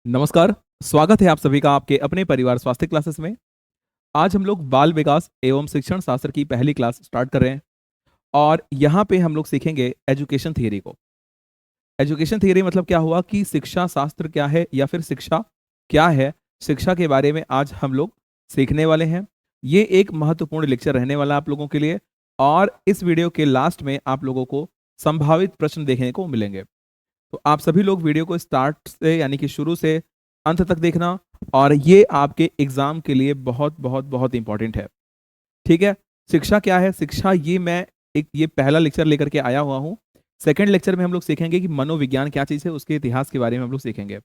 नमस्कार। स्वागत है आप सभी का आपके अपने परिवार स्वास्थ्य क्लासेस में। आज हम लोग बाल विकास एवं शिक्षण शास्त्र की पहली क्लास स्टार्ट कर रहे हैं और यहाँ पे हम लोग सीखेंगे एजुकेशन थियरी को। एजुकेशन थियरी मतलब क्या हुआ कि शिक्षा शास्त्र क्या है या फिर शिक्षा क्या है, शिक्षा के बारे में आज हम लोग सीखने वाले हैं। ये एक महत्वपूर्ण लेक्चर रहने वाला है आप लोगों के लिए और इस वीडियो के लास्ट में आप लोगों को संभावित प्रश्न देखने को मिलेंगे। तो आप सभी लोग वीडियो को स्टार्ट से यानी कि शुरू से अंत तक देखना और ये आपके एग्जाम के लिए बहुत बहुत बहुत इंपॉर्टेंट है। ठीक है। शिक्षा क्या है, शिक्षा ये मैं ये पहला लेक्चर लेकर के आया हुआ हूँ। सेकंड लेक्चर में हम लोग सीखेंगे कि मनोविज्ञान क्या चीज़ है, उसके इतिहास के बारे में हम लोग सीखेंगे।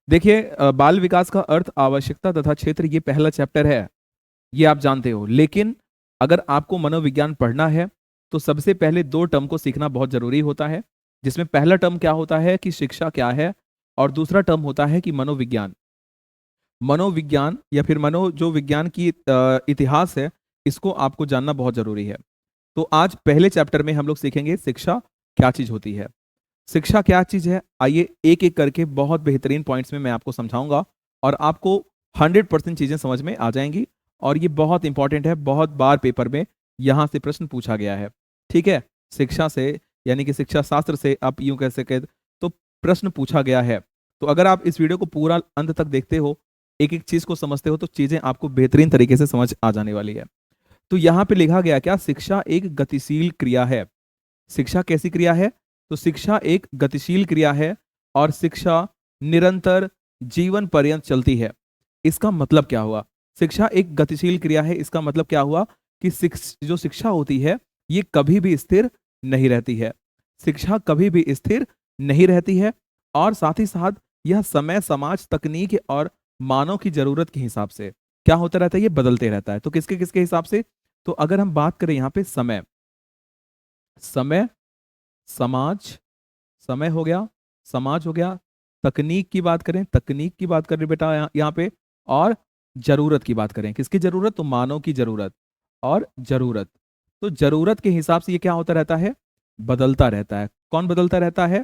देखिए, बाल विकास का अर्थ, आवश्यकता तथा क्षेत्र, ये पहला चैप्टर है, ये आप जानते हो। लेकिन अगर आपको मनोविज्ञान पढ़ना है तो सबसे पहले दो टर्म को सीखना बहुत जरूरी होता है, जिसमें पहला टर्म क्या होता है कि शिक्षा क्या है और दूसरा टर्म होता है कि मनोविज्ञान। मनोविज्ञान या फिर मनो जो विज्ञान की इतिहास है, इसको आपको जानना बहुत जरूरी है। तो आज पहले चैप्टर में हम लोग सीखेंगे शिक्षा क्या चीज होती है। शिक्षा क्या चीज है, आइए एक एक करके बहुत बेहतरीन पॉइंट्स में मैं आपको समझाऊंगा और आपको 100% चीजें समझ में आ जाएंगी। और ये बहुत इंपॉर्टेंट है, बहुत बार पेपर में यहां से प्रश्न पूछा गया है। ठीक है। शिक्षा से यानी कि शिक्षा शास्त्र से आप यूं कह सके तो प्रश्न पूछा गया है। तो अगर आप इस वीडियो को पूरा अंत तक देखते हो, एक एक चीज को समझते हो, तो चीजें आपको बेहतरीन तरीके से समझ आ जाने वाली है। तो यहाँ पे लिखा गया क्या, शिक्षा एक गतिशील क्रिया है। शिक्षा कैसी क्रिया है, तो शिक्षा एक गतिशील क्रिया है और शिक्षा निरंतर जीवन पर्यंत चलती है। इसका मतलब क्या हुआ, शिक्षा एक गतिशील क्रिया है, इसका मतलब क्या हुआ कि जो शिक्षा होती है ये कभी भी स्थिर नहीं रहती है। शिक्षा कभी भी स्थिर नहीं रहती है और साथ ही साथ यह समय, समाज, तकनीक और मानव की जरूरत के हिसाब से क्या होता रहता है, ये बदलते रहता है। तो किसके किसके हिसाब से, तो अगर हम बात करें यहाँ पे समय, समय, समाज, समय हो गया, समाज हो गया, तकनीक की बात करें, तकनीक की बात करें बेटा यहाँ पे, और जरूरत की बात करें, किसकी जरूरत, तो मानव की जरूरत और जरूरत। तो जरूरत के हिसाब से ये क्या होता रहता है, बदलता रहता है। कौन बदलता रहता है,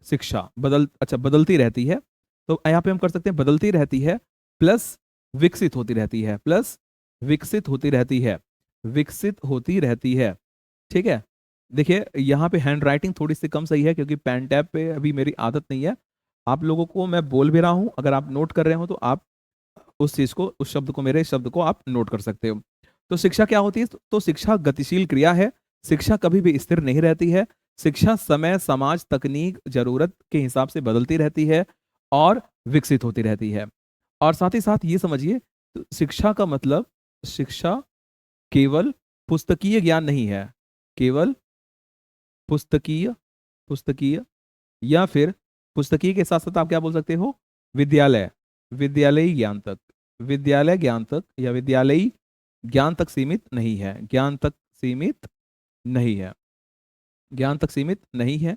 शिक्षा बदलती रहती है। तो यहाँ पे हम कर सकते हैं बदलती रहती है प्लस विकसित होती रहती है, प्लस विकसित होती रहती है, विकसित होती रहती है। ठीक है। देखिए यहाँ पे हैंड राइटिंग थोड़ी सी कम सही है क्योंकि पेन टैब पे अभी मेरी आदत नहीं है। आप लोगों को मैं बोल भी रहा हूँ, अगर आप नोट कर रहे हो तो आप उस चीज को, उस शब्द को, मेरे शब्द को आप नोट कर सकते हो। तो शिक्षा क्या होती है, तो शिक्षा गतिशील क्रिया है, शिक्षा कभी भी स्थिर नहीं रहती है। शिक्षा समय, समाज, तकनीक, जरूरत के हिसाब से बदलती रहती है और विकसित होती रहती है। और साथ ही साथ ये समझिए, तो शिक्षा का मतलब, शिक्षा केवल पुस्तकीय ज्ञान नहीं है, केवल पुस्तकीय, पुस्तकीय या फिर पुस्तकीय के साथ साथ आप क्या बोल सकते हो, विद्यालय, विद्यालयी ज्ञान तक, विद्यालय ज्ञान तक या विद्यालयी ज्ञान तक सीमित नहीं है, ज्ञान तक सीमित नहीं है, ज्ञान तक सीमित नहीं है।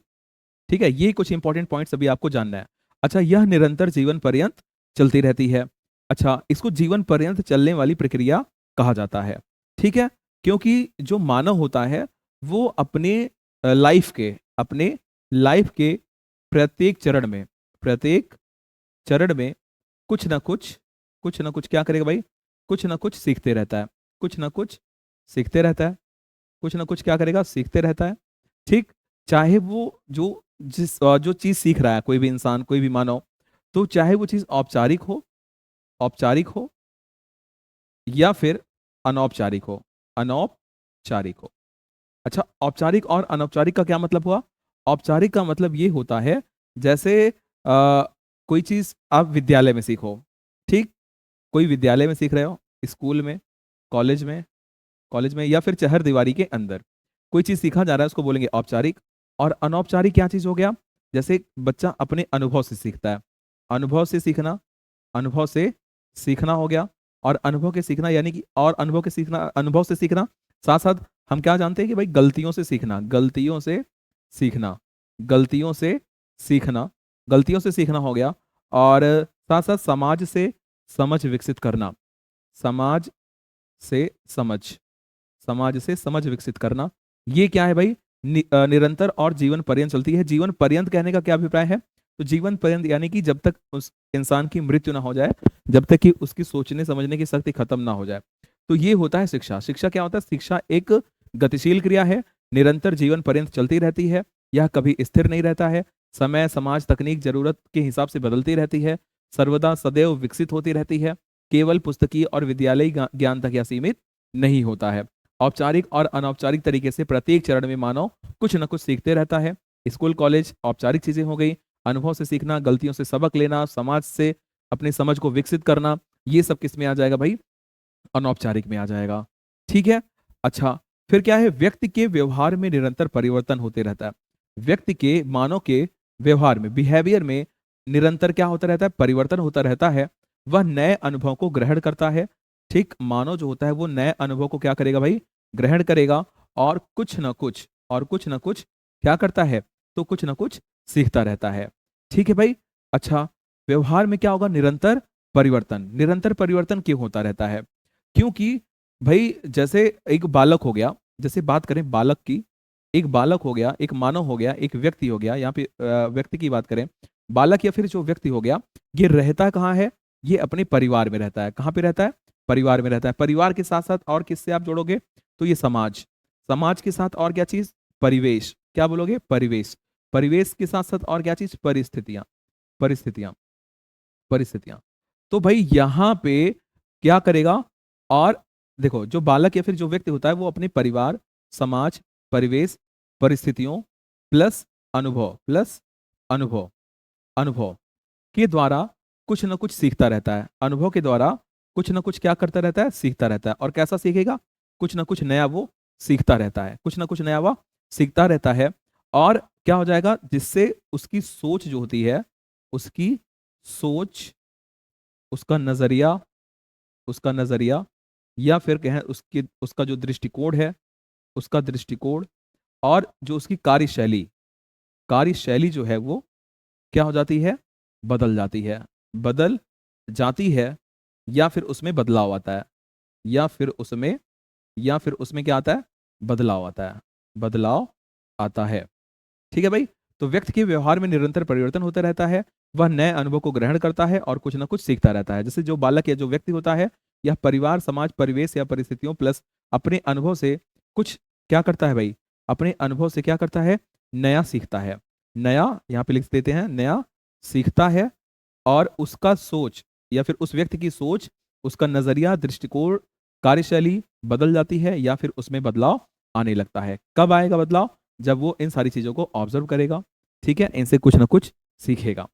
ठीक है। ये कुछ इंपॉर्टेंट पॉइंट्स अभी आपको जानना है। अच्छा, यह निरंतर जीवन पर्यंत चलती रहती है। अच्छा, इसको जीवन पर्यंत चलने वाली प्रक्रिया कहा जाता है। ठीक है। क्योंकि जो मानव होता है वो अपने लाइफ के, अपने लाइफ के प्रत्येक चरण में, प्रत्येक चरण में कुछ ना कुछ, कुछ ना कुछ क्या करेगा भाई, कुछ ना कुछ सीखते रहता है, कुछ ना कुछ सीखते रहता है, कुछ ना कुछ क्या करेगा, सीखते रहता है। ठीक। चाहे वो जो चीज सीख रहा है कोई भी इंसान, कोई भी मानव, तो चाहे वो चीज औपचारिक हो, औपचारिक हो या फिर अनौपचारिक हो, अनौपचारिक हो। अच्छा, औपचारिक और अनौपचारिक का क्या मतलब हुआ, औपचारिक का मतलब ये होता है जैसे कोई चीज आप विद्यालय में सीखो। ठीक। कोई विद्यालय में सीख रहे हो, स्कूल में, कॉलेज में, कॉलेज में या फिर चहर दीवारी के अंदर कोई चीज सीखा जा रहा है, उसको बोलेंगे औपचारिक। और अनौपचारिक क्या चीज हो गया, जैसे बच्चा अपने अनुभव से सीखता है, अनुभव से सीखना, अनुभव से सीखना हो गया। और अनुभव के सीखना यानी कि, और अनुभव के सीखना, अनुभव से सीखना, साथ साथ हम क्या जानते हैं कि भाई गलतियों से सीखना, गलतियों से सीखना, गलतियों से सीखना, गलतियों से सीखना हो गया। और साथ साथ समाज से समझ विकसित करना, समाज से समझ, समाज से समझ विकसित करना। ये क्या है भाई, निरंतर और जीवन पर्यंत चलती है। जीवन पर्यंत कहने का क्या अभिप्राय है, तो जीवन पर्यंत यानी कि जब तक उस इंसान की मृत्यु ना हो जाए, जब तक कि उसकी सोचने समझने की शक्ति खत्म ना हो जाए। तो ये होता है शिक्षा। शिक्षा क्या होता है? शिक्षा एक गतिशील क्रिया है, निरंतर जीवन पर्यंत चलती रहती है, यह कभी स्थिर नहीं रहता है, समय समाज तकनीक जरूरत के हिसाब से बदलती रहती है, सर्वदा सदैव विकसित होती रहती है, केवल पुस्तकीय और विद्यालयी ज्ञान तक यह सीमित नहीं होता है। औपचारिक और अनौपचारिक तरीके से प्रत्येक चरण में मानव कुछ न कुछ सीखते रहता है। स्कूल कॉलेज औपचारिक चीजें हो गई, अनुभव से सीखना, गलतियों से सबक लेना, समाज से अपनी समझ को विकसित करना, ये सब किस में आ जाएगा भाई? अनौपचारिक में आ जाएगा। ठीक है। अच्छा, फिर क्या है? व्यक्ति के व्यवहार में निरंतर परिवर्तन होते रहता है। व्यक्ति के, मानव के व्यवहार में, बिहेवियर में निरंतर क्या होता रहता है? परिवर्तन होता रहता है। वह नए अनुभव को ग्रहण करता है। ठीक, मानव जो होता है वो नए अनुभव को क्या करेगा भाई? ग्रहण करेगा, और कुछ न कुछ, और कुछ न कुछ क्या करता है? तो कुछ न कुछ सीखता रहता है। ठीक है भाई। अच्छा, व्यवहार में क्या होगा? निरंतर परिवर्तन। निरंतर परिवर्तन क्यों होता रहता है? क्योंकि भाई जैसे एक बालक हो गया, जैसे बात करें बालक की, एक बालक हो गया, एक मानव हो गया, एक व्यक्ति हो गया, यहाँ पे व्यक्ति की बात करें, बालक या फिर जो व्यक्ति हो गया, ये रहता कहाँ है? ये अपने परिवार में रहता है। कहाँ पे रहता है? परिवार में रहता है। परिवार के साथ साथ और किससे आप जोड़ोगे? तो ये समाज, समाज के साथ और क्या चीज? परिवेश। क्या बोलोगे? परिवेश। परिवेश के साथ साथ और क्या चीज? परिस्थितियां। परिस्थितियां। परिस्थितियां। तो भाई यहां पे क्या करेगा? और देखो, जो बालक या फिर जो व्यक्ति होता है वो अपने परिवार, समाज, परिवेश, परिस्थितियों प्लस अनुभव, प्लस अनुभव, अनुभव के द्वारा कुछ ना कुछ सीखता रहता है। अनुभव के द्वारा कुछ ना कुछ क्या करता रहता है? सीखता रहता है। और कैसा सीखेगा? कुछ ना कुछ नया वो सीखता रहता है, कुछ ना कुछ नया वो सीखता रहता है। और क्या हो जाएगा? जिससे उसकी सोच जो होती है, उसकी सोच, उसका नजरिया, उसका नजरिया, या फिर कहें उसकी, उसका जो दृष्टिकोण है, उसका दृष्टिकोण, और जो उसकी कार्यशैली, कार्यशैली जो है वो क्या हो जाती है? बदल जाती है। बदल जाती है, या फिर उसमें बदलाव आता है, या फिर उसमें, या फिर उसमें क्या आता है? बदलाव आता है। बदलाव आता है। ठीक है भाई। तो व्यक्ति के व्यवहार में निरंतर परिवर्तन होता रहता है। वह नए अनुभव को ग्रहण करता है और कुछ ना कुछ सीखता रहता है। जैसे जो बालक या जो व्यक्ति होता है, यह परिवार, समाज, परिवेश या परिस्थितियों प्लस अपने अनुभव से कुछ क्या करता है भाई? अपने अनुभव से क्या करता है? नया सीखता है। नया यहाँ पे लिख देते हैं, नया सीखता है। और उसका सोच, या फिर उस व्यक्ति की सोच, उसका नजरिया, दृष्टिकोण, कार्यशैली बदल जाती है, या फिर उसमें बदलाव आने लगता है। कब आएगा बदलाव? जब वो इन सारी चीजों को ऑब्जर्व करेगा। ठीक है, इनसे कुछ ना कुछ सीखेगा।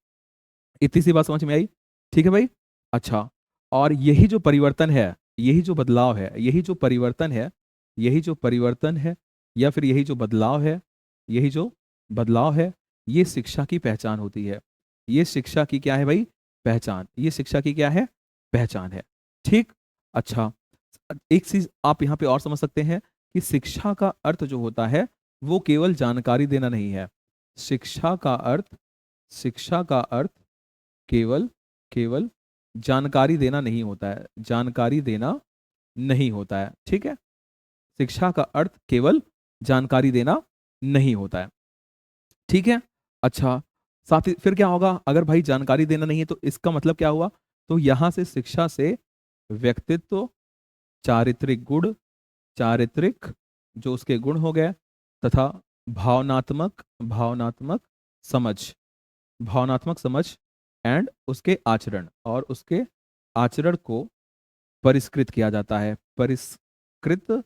इतनी सी बात समझ में आई? ठीक है भाई। अच्छा, और यही जो परिवर्तन है, यही जो बदलाव है, यही जो परिवर्तन है, यही जो परिवर्तन है, या फिर यही जो बदलाव है, यही जो बदलाव है, ये शिक्षा की पहचान होती है। ये शिक्षा की क्या है भाई? पहचान। ये शिक्षा की क्या है? पहचान है। ठीक। अच्छा, एक चीज आप यहाँ पे और समझ सकते हैं कि शिक्षा का अर्थ जो होता है वो केवल जानकारी देना नहीं है। शिक्षा का अर्थ, शिक्षा का अर्थ केवल, केवल जानकारी देना नहीं होता है। जानकारी देना नहीं होता है। ठीक है। शिक्षा का अर्थ केवल जानकारी देना नहीं होता है। ठीक है। अच्छा, साथ ही फिर क्या होगा? अगर भाई जानकारी देना नहीं है तो इसका मतलब क्या हुआ? तो यहां से शिक्षा से व्यक्तित्व, चारित्रिक गुण, चारित्रिक जो उसके गुण हो गए, तथा भावनात्मक, भावनात्मक समझ, भावनात्मक समझ एंड उसके आचरण, और उसके आचरण को परिष्कृत किया जाता है। परिष्कृत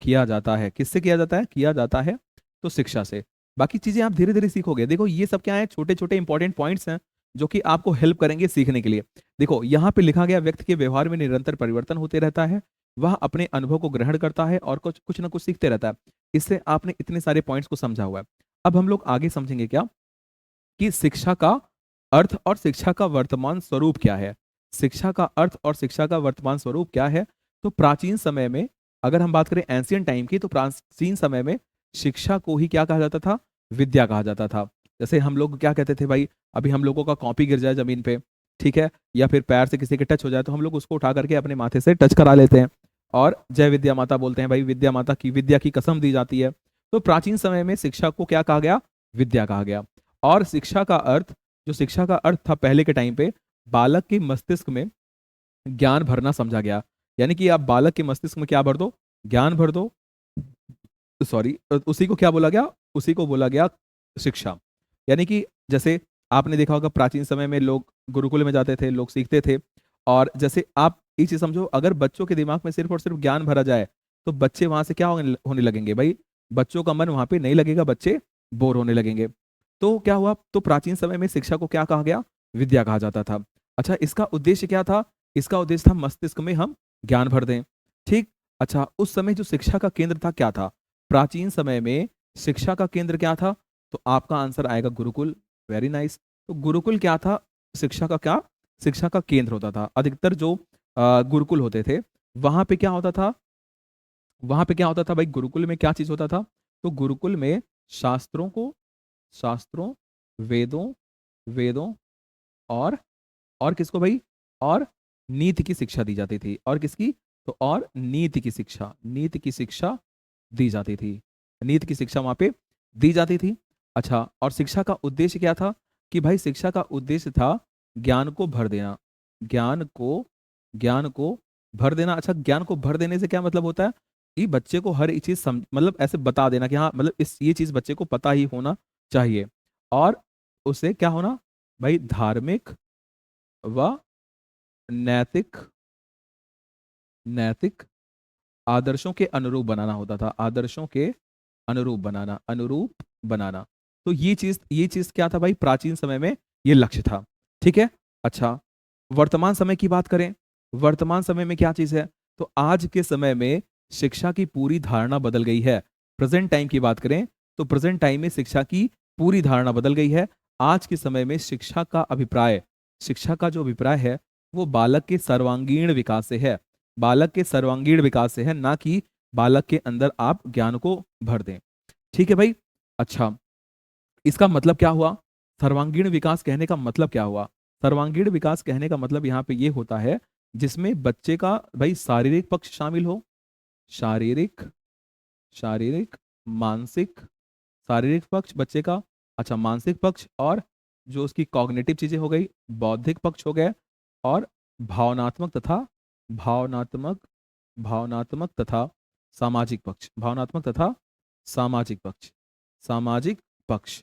किया जाता है। किससे किया जाता है? किया जाता है तो शिक्षा से। बाकी चीजें आप धीरे धीरे सीखोगे। देखो ये सब क्या है? छोटे छोटे इंपॉर्टेंट पॉइंट्स हैं जो कि आपको हेल्प करेंगे सीखने के लिए। देखो यहाँ पे लिखा गया, व्यक्ति के व्यवहार में निरंतर परिवर्तन होते रहता है। वह अपने अनुभव को ग्रहण करता है और कुछ कुछ ना कुछ सीखते रहता है। इससे आपने इतने सारे पॉइंट्स को समझा हुआ है। अब हम लोग आगे समझेंगे क्या, कि शिक्षा का अर्थ और शिक्षा का वर्तमान स्वरूप क्या है। शिक्षा का अर्थ और शिक्षा का वर्तमान स्वरूप क्या है? तो प्राचीन समय में, अगर हम बात करें एंशियंट टाइम की, तो प्राचीन समय में शिक्षा को ही क्या कहा जाता था? विद्या कहा जाता था। जैसे हम लोग क्या कहते थे भाई, अभी हम लोगों का कॉपी गिर जाए जमीन पे, ठीक है, या फिर पैर से किसी के टच हो जाए, तो हम लोग उसको उठा करके अपने माथे से टच करा लेते हैं और जय विद्या माता बोलते हैं। भाई विद्या माता की, विद्या की कसम दी जाती है। तो प्राचीन समय में शिक्षा को क्या कहा गया? विद्या कहा गया। और शिक्षा का अर्थ जो शिक्षा का अर्थ था पहले के टाइम पे, बालक के मस्तिष्क में ज्ञान भरना समझा गया। यानी कि आप बालक के मस्तिष्क में क्या भर दो, ज्ञान भर दो, सॉरी, उसी को क्या बोला गया, उसी को बोला गया शिक्षा। यानी कि जैसे आपने देखा होगा प्राचीन समय में लोग गुरुकुल में जाते थे, लोग सीखते थे। और जैसे आप ये चीज समझो, अगर बच्चों के दिमाग में सिर्फ और सिर्फ ज्ञान भरा जाए तो बच्चे वहां से क्या होने लगेंगे भाई, बच्चों का मन वहां पे नहीं लगेगा, बच्चे बोर होने लगेंगे। तो क्या हुआ, तो प्राचीन समय में शिक्षा को क्या कहा गया, विद्या कहा जाता था। अच्छा, इसका उद्देश्य क्या था, इसका उद्देश्य था मस्तिष्क में हम ज्ञान भर दें। ठीक। अच्छा, उस समय जो शिक्षा का केंद्र था क्या था, प्राचीन समय में शिक्षा का केंद्र क्या था, तो आपका आंसर आएगा गुरुकुल। Very nice. तो गुरुकुल क्या था, शिक्षा का क्या, शिक्षा का केंद्र होता था। अधिकतर जो गुरुकुल होते थे वहां पे क्या होता था, वहां पे क्या होता था भाई, गुरुकुल में क्या चीज होता था, तो गुरुकुल में शास्त्रों को, शास्त्रों, वेदों, वेदों और किसको भाई, और नीति की शिक्षा दी जाती थी। और किसकी, तो और नीति की शिक्षा, नीति की शिक्षा दी जाती थी, नीति की शिक्षा वहां पे दी जाती थी। अच्छा, और शिक्षा का उद्देश्य क्या था, कि भाई शिक्षा का उद्देश्य था ज्ञान को भर देना, ज्ञान को, ज्ञान को भर देना। अच्छा, ज्ञान को भर देने से क्या मतलब होता है, कि बच्चे को हर एक चीज मतलब ऐसे बता देना कि हाँ, मतलब इस ये चीज बच्चे को पता ही होना चाहिए। और उसे क्या होना भाई, धार्मिक व नैतिक, नैतिक आदर्शों के अनुरूप बनाना होता था, आदर्शों के अनुरूप बनाना, अनुरूप बनाना। तो ये चीज क्या था भाई, प्राचीन समय में ये लक्ष्य था। ठीक है। अच्छा, वर्तमान समय की बात करें, वर्तमान समय में क्या चीज है, तो आज के समय में शिक्षा की पूरी धारणा बदल गई है। प्रेजेंट टाइम की बात करें तो प्रेजेंट टाइम में शिक्षा की पूरी धारणा बदल गई है। आज के समय में शिक्षा का अभिप्राय, शिक्षा का जो अभिप्राय है वो बालक के सर्वांगीण विकास से है, बालक के सर्वांगीण विकास से है, ना कि बालक के अंदर आप ज्ञान को भर दें। ठीक है भाई। अच्छा, इसका मतलब क्या हुआ, सर्वांगीण विकास कहने का मतलब क्या हुआ, सर्वांगीण विकास कहने का मतलब यहाँ पे ये होता है जिसमें बच्चे का भाई शारीरिक पक्ष शामिल हो, शारीरिक, शारीरिक, मानसिक, शारीरिक पक्ष बच्चे का, अच्छा मानसिक पक्ष, और जो उसकी कॉग्निटिव चीजें हो गई, बौद्धिक पक्ष हो गए, और भावनात्मक तथा, भावनात्मक, भावनात्मक तथा सामाजिक पक्ष, भावनात्मक तथा सामाजिक पक्ष, सामाजिक पक्ष,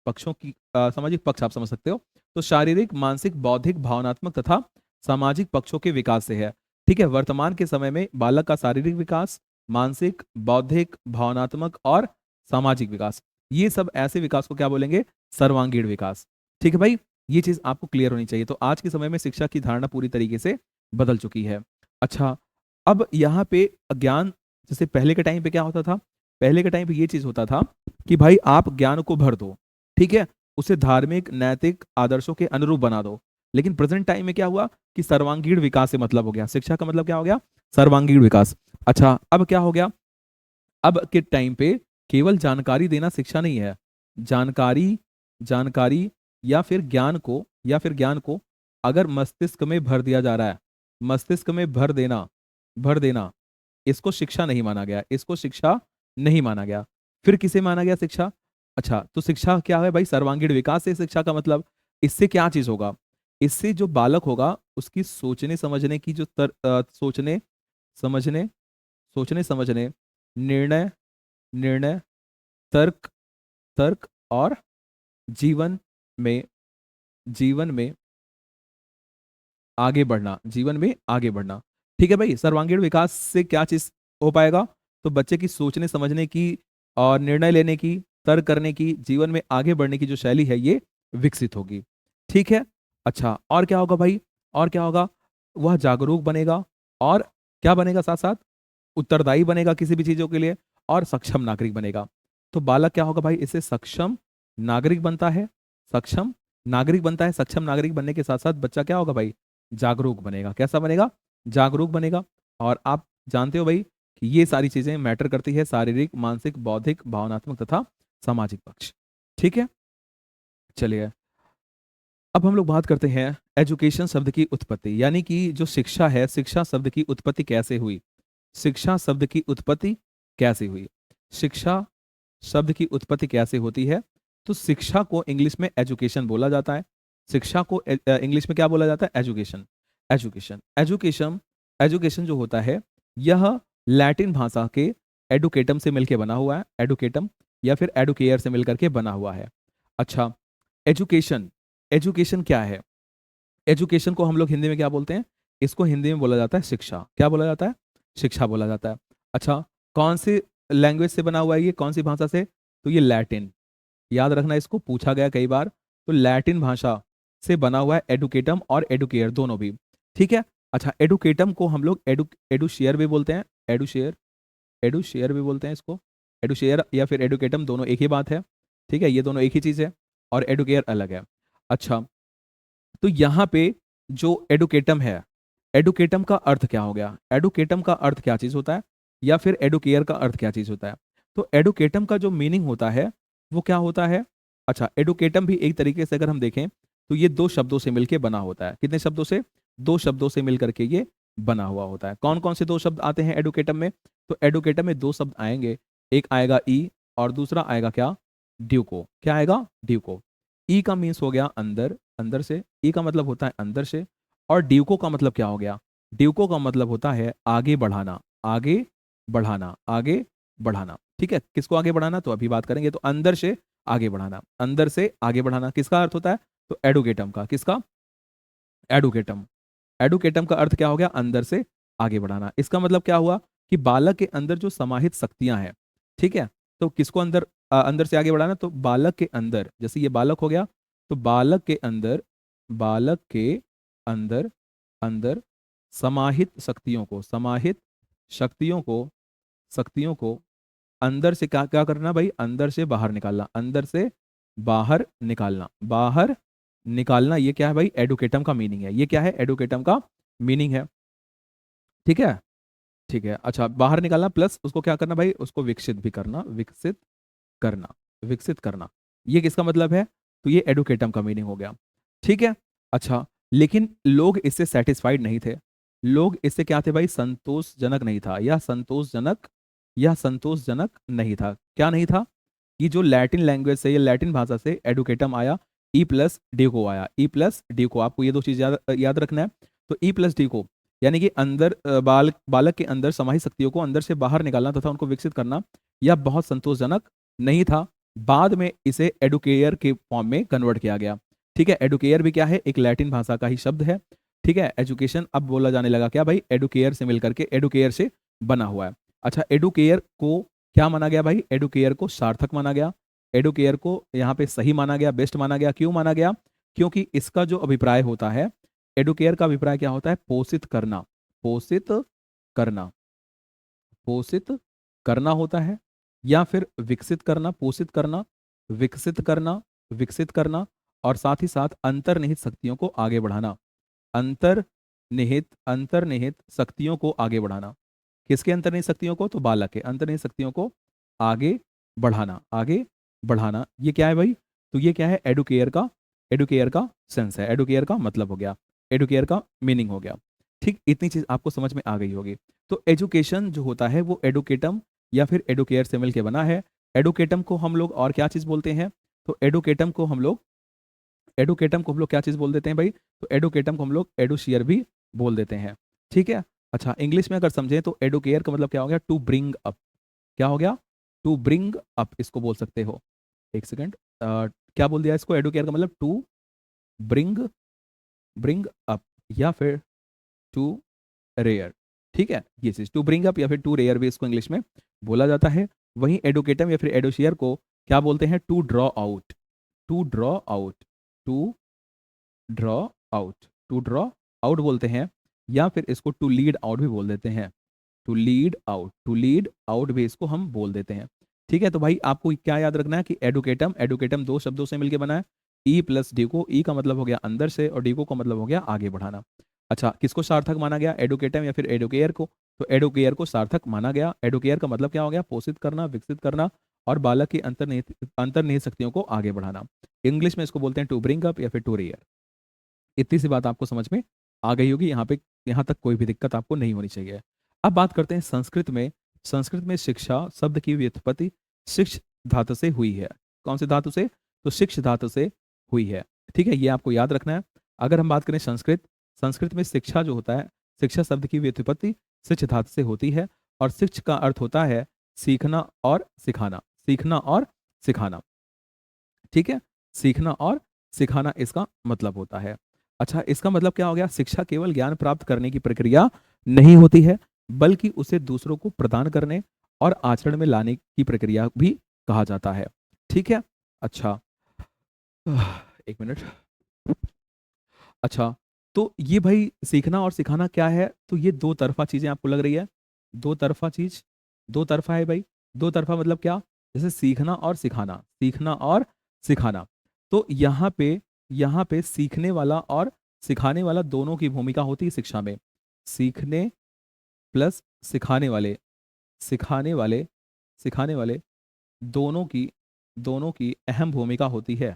पक्षों की सामाजिक पक्ष आप समझ सकते हो। तो शारीरिक, मानसिक, बौद्धिक, भावनात्मक तथा सामाजिक पक्षों के विकास से है। ठीक है। वर्तमान के समय में बालक का शारीरिक विकास, मानसिक, बौद्धिक, भावनात्मक और सामाजिक विकास, ये सब ऐसे विकास को क्या बोलेंगे, सर्वांगीण विकास। ठीक है भाई, ये चीज आपको क्लियर होनी चाहिए। तो आज के समय में शिक्षा की धारणा पूरी तरीके से बदल चुकी है। अच्छा, अब यहाँ पे ज्ञान, जैसे पहले के टाइम पे क्या होता था, पहले के टाइम पे ये चीज होता था कि भाई आप ज्ञान को भर दो, ठीक है, उसे धार्मिक नैतिक आदर्शों के अनुरूप बना दो। लेकिन प्रेजेंट टाइम में क्या हुआ कि सर्वांगीण विकास से मतलब हो गया, शिक्षा का मतलब क्या हो गया, सर्वांगीण विकास। अच्छा, अब क्या हो गया, अब के टाइम पे केवल जानकारी देना शिक्षा नहीं है, जानकारी, जानकारी या फिर ज्ञान को, या फिर ज्ञान को अगर मस्तिष्क में भर दिया जा रहा है, मस्तिष्क में भर देना, भर देना, इसको शिक्षा नहीं माना गया, इसको शिक्षा नहीं माना गया। फिर किसे माना गया शिक्षा, अच्छा तो शिक्षा क्या है भाई, सर्वांगीण विकास से शिक्षा का मतलब, इससे क्या चीज होगा, इससे जो बालक होगा उसकी सोचने समझने की जो सोचने समझने, सोचने समझने, निर्णय, निर्णय, तर्क, तर्क और जीवन में, जीवन में आगे बढ़ना, जीवन में आगे बढ़ना। ठीक है भाई, सर्वांगीण विकास से क्या चीज हो पाएगा, तो बच्चे की सोचने समझने की और निर्णय लेने की, तर्क करने की, जीवन में आगे बढ़ने की जो शैली है ये विकसित होगी। ठीक है। अच्छा, और क्या होगा भाई, और क्या होगा, वह जागरूक बनेगा, और क्या बनेगा साथ साथ, उत्तरदायी बनेगा किसी भी चीजों के लिए, और सक्षम नागरिक बनेगा। तो बालक क्या होगा भाई, इससे सक्षम नागरिक बनता है, सक्षम नागरिक बनता है। सक्षम नागरिक बनने के साथ साथ बच्चा क्या होगा भाई, जागरूक बनेगा। कैसा बनेगा, जागरूक बनेगा। और आप जानते हो भाई कि ये सारी चीजें मैटर करती है, शारीरिक, मानसिक, बौद्धिक, भावनात्मक तथा सामाजिक पक्ष। ठीक है। चलिए, अब हम लोग बात करते हैं एजुकेशन शब्द की उत्पत्ति, यानी कि जो शिक्षा है, शिक्षा शब्द की उत्पत्ति कैसे हुई, शिक्षा शब्द की उत्पत्ति कैसे हुई, शिक्षा शब्द की उत्पत्ति कैसे होती है। तो शिक्षा को इंग्लिश में एजुकेशन बोला जाता है। शिक्षा को इंग्लिश में क्या बोला जाता है? एजुकेशन। एजुकेशन एजुकेशन एजुकेशन जो होता है यह लैटिन भाषा के एडुकेटम से मिलकर बना हुआ है। एडुकेटम या फिर एडुकेयर से मिलकर के बना हुआ है। अच्छा, एजुकेशन एजुकेशन क्या है? एजुकेशन को हम लोग हिंदी में क्या बोलते हैं? इसको हिंदी में बोला जाता है शिक्षा। क्या बोला जाता है? शिक्षा बोला जाता है। अच्छा, कौन सी लैंग्वेज से बना हुआ है ये? कौन सी भाषा से? तो ये लैटिन। याद रखना, इसको पूछा गया कई बार। तो लैटिन भाषा से बना हुआ है एडुकेटम और एडुकेयर दोनों भी। ठीक है। अच्छा, एडुकेटम को हम लोग एडुशेयर भी बोलते हैं। एडुशेयर एडुशेयर भी बोलते हैं इसको। एडुशेयर या फिर एडुकेटम दोनों एक ही बात है। ठीक है, ये दोनों एक ही चीज है और एडुकेयर अलग है। अच्छा, तो यहाँ पे जो एडुकेटम है, एडुकेटम का अर्थ क्या हो गया? एडुकेटम का अर्थ क्या चीज होता है? या फिर एडुकेयर का अर्थ क्या चीज होता है? तो एडुकेटम का जो मीनिंग होता है वो क्या होता है? अच्छा, एडुकेटम भी एक तरीके से अगर हम देखें तो ये दो शब्दों से मिलकर बना होता है। कितने शब्दों से? दो शब्दों से मिलकर के ये बना हुआ होता है। कौन कौन से दो शब्द आते हैं एडुकेटम में? तो एडुकेटम में दो शब्द आएंगे, एक आएगा ई और दूसरा आएगा क्या? ड्यूको। क्या आएगा? ड्यूको। ई का मीन्स हो गया अंदर, अंदर से। ई का मतलब होता है अंदर से। और ड्यूको का मतलब क्या हो गया? ड्यूको का मतलब होता है आगे बढ़ाना, आगे बढ़ाना, आगे बढ़ाना। ठीक है, किसको आगे बढ़ाना? तो अभी बात करेंगे। तो अंदर से आगे बढ़ाना, अंदर से आगे बढ़ाना किसका अर्थ होता है? तो एडुकेटम का। किसका? एडुकेटम। एडुकेटम का अर्थ क्या हो गया? अंदर से आगे बढ़ाना। इसका मतलब क्या हुआ कि बालक के अंदर जो समाहित शक्तियां हैं, ठीक है, तो किसको अंदर अंदर से आगे बढ़ाना? तो बालक के अंदर, जैसे ये बालक हो गया, तो बालक के अंदर, बालक के अंदर, अंदर समाहित शक्तियों को, समाहित शक्तियों को, शक्तियों को अंदर से क्या क्या करना भाई? अंदर से बाहर निकालना, अंदर से बाहर निकालना, बाहर निकालना। ये क्या है भाई? एडुकेटम का मीनिंग है। ये क्या है? एडुकेटम का मीनिंग है। ठीक है, ठीक है। अच्छा, बाहर निकालना प्लस उसको क्या करना भाई? उसको विकसित भी करना, विकसित करना, विकसित करना। ये किसका मतलब है? तो ये एडुकेटम का मीनिंग हो गया। ठीक है। अच्छा, लेकिन लोग इससे सेटिस्फाइड नहीं थे। लोग इससे क्या थे भाई? संतोषजनक नहीं था, या संतोषजनक, या संतोषजनक नहीं था। क्या नहीं था? कि जो लैटिन लैंग्वेज से, या लैटिन भाषा से एडुकेटम आया, ई प्लस ड्यूको आया, ई प्लस ड्यूको। आपको ये दो चीज याद रखना है। तो ई प्लस ड्यूको यानी कि अंदर बालक के अंदर समाहित शक्तियों को अंदर से बाहर निकालना तथा उनको विकसित करना, यह बहुत संतोषजनक नहीं था। बाद में इसे एडुकेयर के फॉर्म में कन्वर्ट किया गया। ठीक है, एडुकेयर भी क्या है? एक लैटिन भाषा का ही शब्द है। ठीक है, एजुकेशन अब बोला जाने लगा क्या भाई? एडुकेयर से मिलकर के एडुकेयर से बना हुआ है। अच्छा, एडुकेयर को क्या माना गया भाई? एडुकेयर को सार्थक माना गया। एडुकेयर को यहाँ पे सही माना गया, बेस्ट माना गया। क्यों माना गया? क्योंकि इसका जो अभिप्राय होता है, एडुकेयर का अभिप्राय क्या होता है? पोषित करना, पोषित करना, पोषित करना होता है, या फिर विकसित करना, पोषित करना, विकसित करना, विकसित करना, और साथ ही साथ अंतर्निहित शक्तियों को आगे बढ़ाना। अंतर्निहित शक्तियों को आगे बढ़ाना। किसके अंतर्निहित शक्तियों को? तो बालक के अंतर्निहित शक्तियों को आगे बढ़ाना, आगे बढ़ाना। ये क्या है भाई? तो ये क्या है? एडुकेयर का, एडुकेयर का सेंस है, एडुकेयर का मतलब हो गया, एडुकेयर का मीनिंग हो गया। ठीक, इतनी चीज आपको समझ में आ गई होगी। तो एजुकेशन जो होता है वो एडुकेटम या फिर एडुकेयर से मिलकर बना है। एडुकेटम को हम लोग और क्या चीज बोलते हैं? तो एडुकेटम को हम लोग, एडुकेटम को हम लोग क्या चीज बोल देते हैं भाई? तो एडुकेटम को हम लोग एडुशियर भी बोल देते हैं। ठीक है। अच्छा, इंग्लिश में अगर समझें तो एडुकेयर का मतलब क्या हो गया? To bring up. क्या हो गया? टू ब्रिंग अप, इसको बोल सकते हो। एक सेकेंड, क्या बोल दिया इसको? एडुकेयर का मतलब टू ब्रिंग, ब्रिंग अप, या फिर टू रेयर। ठीक है, ये चीज टू ब्रिंग अप या फिर टू रेयर भी इसको इंग्लिश में बोला जाता है। वहीं एडुकेटम या फिर एडुशियर को क्या बोलते हैं? To draw out, to draw out, to draw out, to draw out बोलते हैं, या फिर इसको टू लीड आउट भी बोल देते हैं। To lead out, to lead out भी इसको हम बोल देते हैं। ठीक है, तो भाई आपको क्या याद रखना है कि एडुकेटम, एडुकेटम दो शब्दों से मिलकर बना है। ई प्लस डिको, ई का मतलब हो गया अंदर से और डिको का मतलब हो गया आगे बढ़ाना। अच्छा, किसको सार्थक माना गया? एडुकेटम या फिर एडुकेयर को? तो एडुकेयर को सार्थक माना गया। एडुकेयर का मतलब क्या हो गया? पोषित करना, विकसित करना, और बालक की अंतर्निहित शक्तियों को आगे बढ़ाना। इंग्लिश में इसको बोलते हैं टू ब्रिंग अप या फिर टू रेयर। इतनी सी बात आपको समझ में आ गई होगी। यहाँ पे, यहाँ तक कोई भी दिक्कत आपको नहीं होनी चाहिए। अब बात करते हैं संस्कृत में। संस्कृत में शिक्षा शब्द की व्युत्पत्ति शिक्ष धातु से हुई है। कौन से धातु से? तो शिक्ष धातु से हुई है। ठीक है, ये आपको याद रखना है। अगर हम बात करें संस्कृत, संस्कृत में शिक्षा जो होता है, शिक्षा शब्द की व्युत्पत्ति शिक्ष धातु से होती है, और शिक्ष का अर्थ होता है सीखना और सिखाना, सीखना और सिखाना। ठीक है, सीखना और सिखाना इसका मतलब होता है। अच्छा, इसका मतलब क्या हो गया? शिक्षा केवल ज्ञान प्राप्त करने की प्रक्रिया नहीं होती है, बल्कि उसे दूसरों को प्रदान करने और आचरण में लाने की प्रक्रिया भी कहा जाता है। ठीक है। अच्छा, एक मिनट। अच्छा, तो ये भाई सीखना और सिखाना क्या है? तो ये दो तरफा चीजें आपको लग रही है, दो तरफा चीज, दो तरफा है भाई। दो तरफा मतलब क्या? जैसे सीखना और सिखाना, सीखना और सिखाना। तो यहाँ पे सीखने वाला और सिखाने वाला दोनों की भूमिका होती है शिक्षा में। सीखने प्लस सिखाने वाले सिखाने वाले दोनों की दोनों की अहम भूमिका होती है,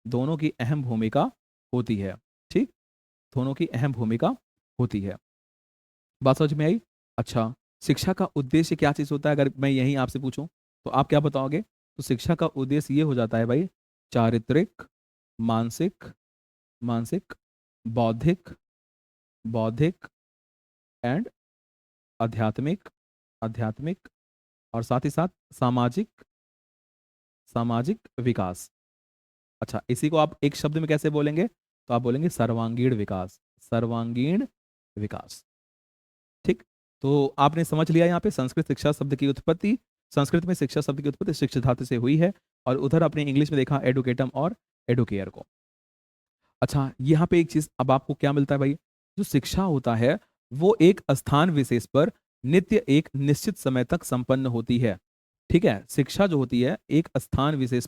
दोनों की अहम भूमिका होती है। ठीक, दोनों की अहम भूमिका होती है। बात समझ में आई? अच्छा, शिक्षा का उद्देश्य क्या चीज होता है? अगर मैं यही आपसे पूछूं तो आप क्या बताओगे? तो शिक्षा का उद्देश्य ये हो जाता है भाई, चारित्रिक, मानसिक मानसिक बौद्धिक बौद्धिक एंड आध्यात्मिक आध्यात्मिक, और साथ ही साथ सामाजिक सामाजिक विकास। अच्छा, इसी को आप एक शब्द में कैसे बोलेंगे? तो आप बोलेंगे सर्वांगीण विकास, सर्वांगीण विकास। ठीक, तो आपने समझ लिया यहाँ पे संस्कृत शिक्षा शब्द की उत्पत्ति, संस्कृत में शिक्षा शब्द की उत्पत्ति शिक्ष धातु से हुई है, और उधर अपने इंग्लिश में देखा एडुकेटम और एडुकेयर को। अच्छा, यहाँ पे एक चीज अब आपको क्या मिलता है भाई? जो शिक्षा होता है वो एक स्थान विशेष पर नित्य एक निश्चित समय तक संपन्न होती है। ठीक है, शिक्षा जो होती है एक स्थान विशेष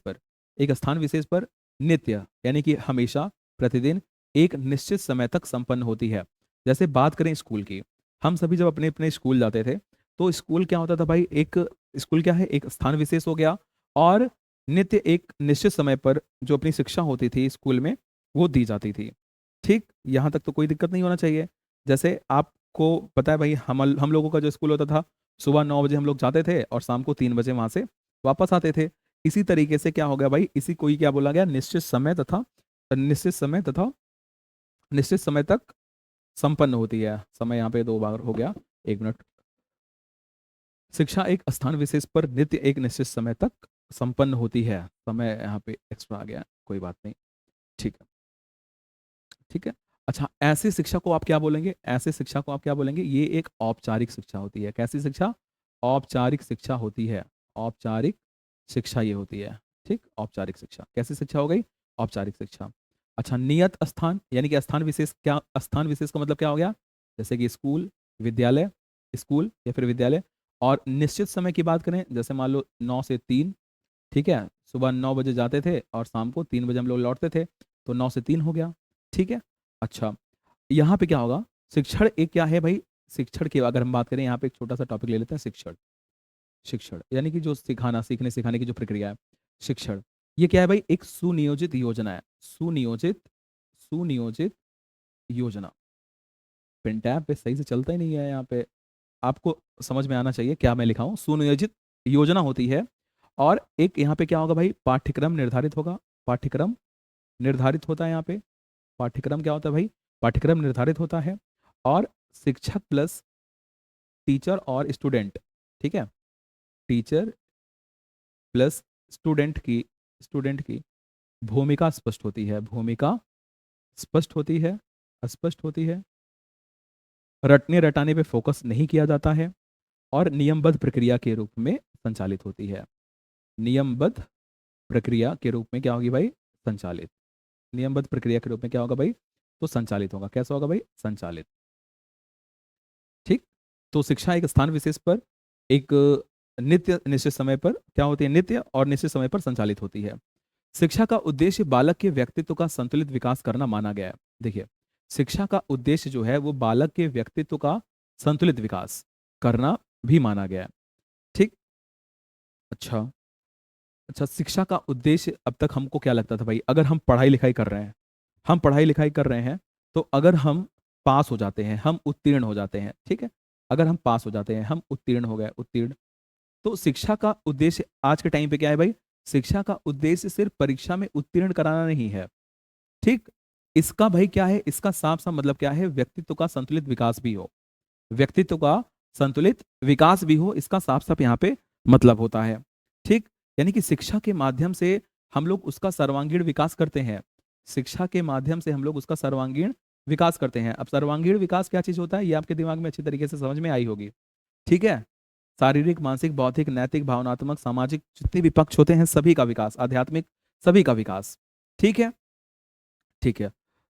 पर नित्य, यानी कि हमेशा, प्रतिदिन, एक निश्चित समय तक संपन्न होती है। जैसे बात करें स्कूल की, हम सभी जब अपने अपने स्कूल जाते थे, तो स्कूल क्या होता था भाई? एक स्कूल क्या है? एक स्थान विशेष हो गया, और नित्य एक निश्चित समय पर जो अपनी शिक्षा होती थी स्कूल में वो दी जाती थी। ठीक, यहाँ तक तो कोई दिक्कत नहीं होना चाहिए। जैसे आपको पता है भाई, हम लोगों का जो स्कूल होता था, सुबह 9 बजे हम लोग जाते थे और शाम को 3 बजे वहां से वापस आते थे। इसी तरीके से क्या हो गया भाई, इसी को ही क्या बोला गया? निश्चित समय तथा निश्चित समय तक संपन्न होती है। समय यहाँ पे 2 बार हो गया, एक मिनट। शिक्षा एक स्थान विशेष पर नित्य एक निश्चित समय तक संपन्न होती है। समय यहाँ पे एक्स्ट्रा आ गया, कोई बात नहीं। ठीक है, ठीक है। अच्छा, ऐसी शिक्षा को आप क्या बोलेंगे? ऐसे शिक्षा को आप क्या बोलेंगे? ये एक औपचारिक शिक्षा होती है। कैसी शिक्षा? औपचारिक शिक्षा होती है। औपचारिक शिक्षा ये होती है। ठीक, औपचारिक शिक्षा। कैसी शिक्षा हो गई? औपचारिक शिक्षा। अच्छा, नियत स्थान, यानी कि स्थान विशेष, क्या स्थान विशेष का मतलब क्या हो गया? जैसे कि स्कूल, विद्यालय, स्कूल या फिर विद्यालय। और निश्चित समय की बात करें, जैसे मान लो 9 से 3। ठीक है, सुबह 9 बजे जाते थे और शाम को 3 बजे हम लोग लौटते थे, तो 9 से 3 हो गया। ठीक है। अच्छा, यहाँ पे क्या होगा? शिक्षण एक क्या है भाई? शिक्षण की अगर हम बात करें, यहाँ पे एक छोटा सा टॉपिक ले लेते हैं, शिक्षण। शिक्षण यानी कि जो सिखाना, सीखने सिखाने की जो प्रक्रिया है, शिक्षण, ये क्या है भाई? एक सुनियोजित योजना है। सुनियोजित योजना। पेन टैब पे सही से चलता ही नहीं है यहाँ पे। आपको समझ में आना चाहिए क्या मैं लिखा हूँ। सुनियोजित योजना होती है, और एक यहाँ पे क्या होगा भाई? पाठ्यक्रम निर्धारित होगा। पाठ्यक्रम निर्धारित होता है यहाँ पे। पाठ्यक्रम क्या होता है भाई? पाठ्यक्रम निर्धारित होता है, और शिक्षक प्लस टीचर और स्टूडेंट। ठीक है, टीचर प्लस स्टूडेंट की भूमिका स्पष्ट होती है। भूमिका स्पष्ट होती है, स्पष्ट होती है। रटने रटाने पे फोकस नहीं किया जाता है, और नियमबद्ध प्रक्रिया के रूप में संचालित होती है। नियमबद्ध प्रक्रिया के रूप में क्या होगी भाई? संचालित। नियमबद्ध प्रक्रिया के रूप में क्या होगा भाई? तो संचालित होगा। कैसा होगा भाई? संचालित। ठीक, तो शिक्षा एक स्थान विशेष पर एक नित्य निश्चित समय पर क्या होती है? नित्य और निश्चित समय पर संचालित होती है। शिक्षा का उद्देश्य बालक के व्यक्तित्व का संतुलित विकास करना माना गया है। देखिए, शिक्षा का उद्देश्य जो है वो बालक के व्यक्तित्व का संतुलित विकास करना भी माना गया है। ठीक। अच्छा, अच्छा, शिक्षा का उद्देश्य अब तक हमको क्या लगता था भाई? अगर हम पढ़ाई लिखाई कर रहे हैं, हम पढ़ाई लिखाई कर रहे हैं, तो अगर हम पास हो जाते हैं, हम उत्तीर्ण हो जाते हैं, ठीक है, अगर हम पास हो जाते हैं, हम उत्तीर्ण हो गए, उत्तीर्ण, तो शिक्षा का उद्देश्य आज के टाइम पे क्या है भाई? शिक्षा का उद्देश्य सिर्फ परीक्षा में उत्तीर्ण कराना नहीं है। ठीक। इसका भाई क्या है, इसका साफ साफ मतलब क्या है, व्यक्तित्व का संतुलित विकास भी हो, व्यक्तित्व का संतुलित विकास भी हो, इसका साफ साफ यहाँ पे मतलब होता है। ठीक। यानी कि शिक्षा के माध्यम से हम लोग उसका सर्वांगीण विकास करते हैं, शिक्षा के माध्यम से हम लोग उसका सर्वांगीण विकास करते हैं। अब सर्वांगीण विकास क्या चीज होता है, ये आपके दिमाग में अच्छी तरीके से समझ में आई होगी। ठीक है। शारीरिक, मानसिक, बौद्धिक, नैतिक, भावनात्मक, सामाजिक जितने भी पक्ष होते हैं सभी का विकास, आध्यात्मिक सभी का विकास। ठीक है। ठीक है।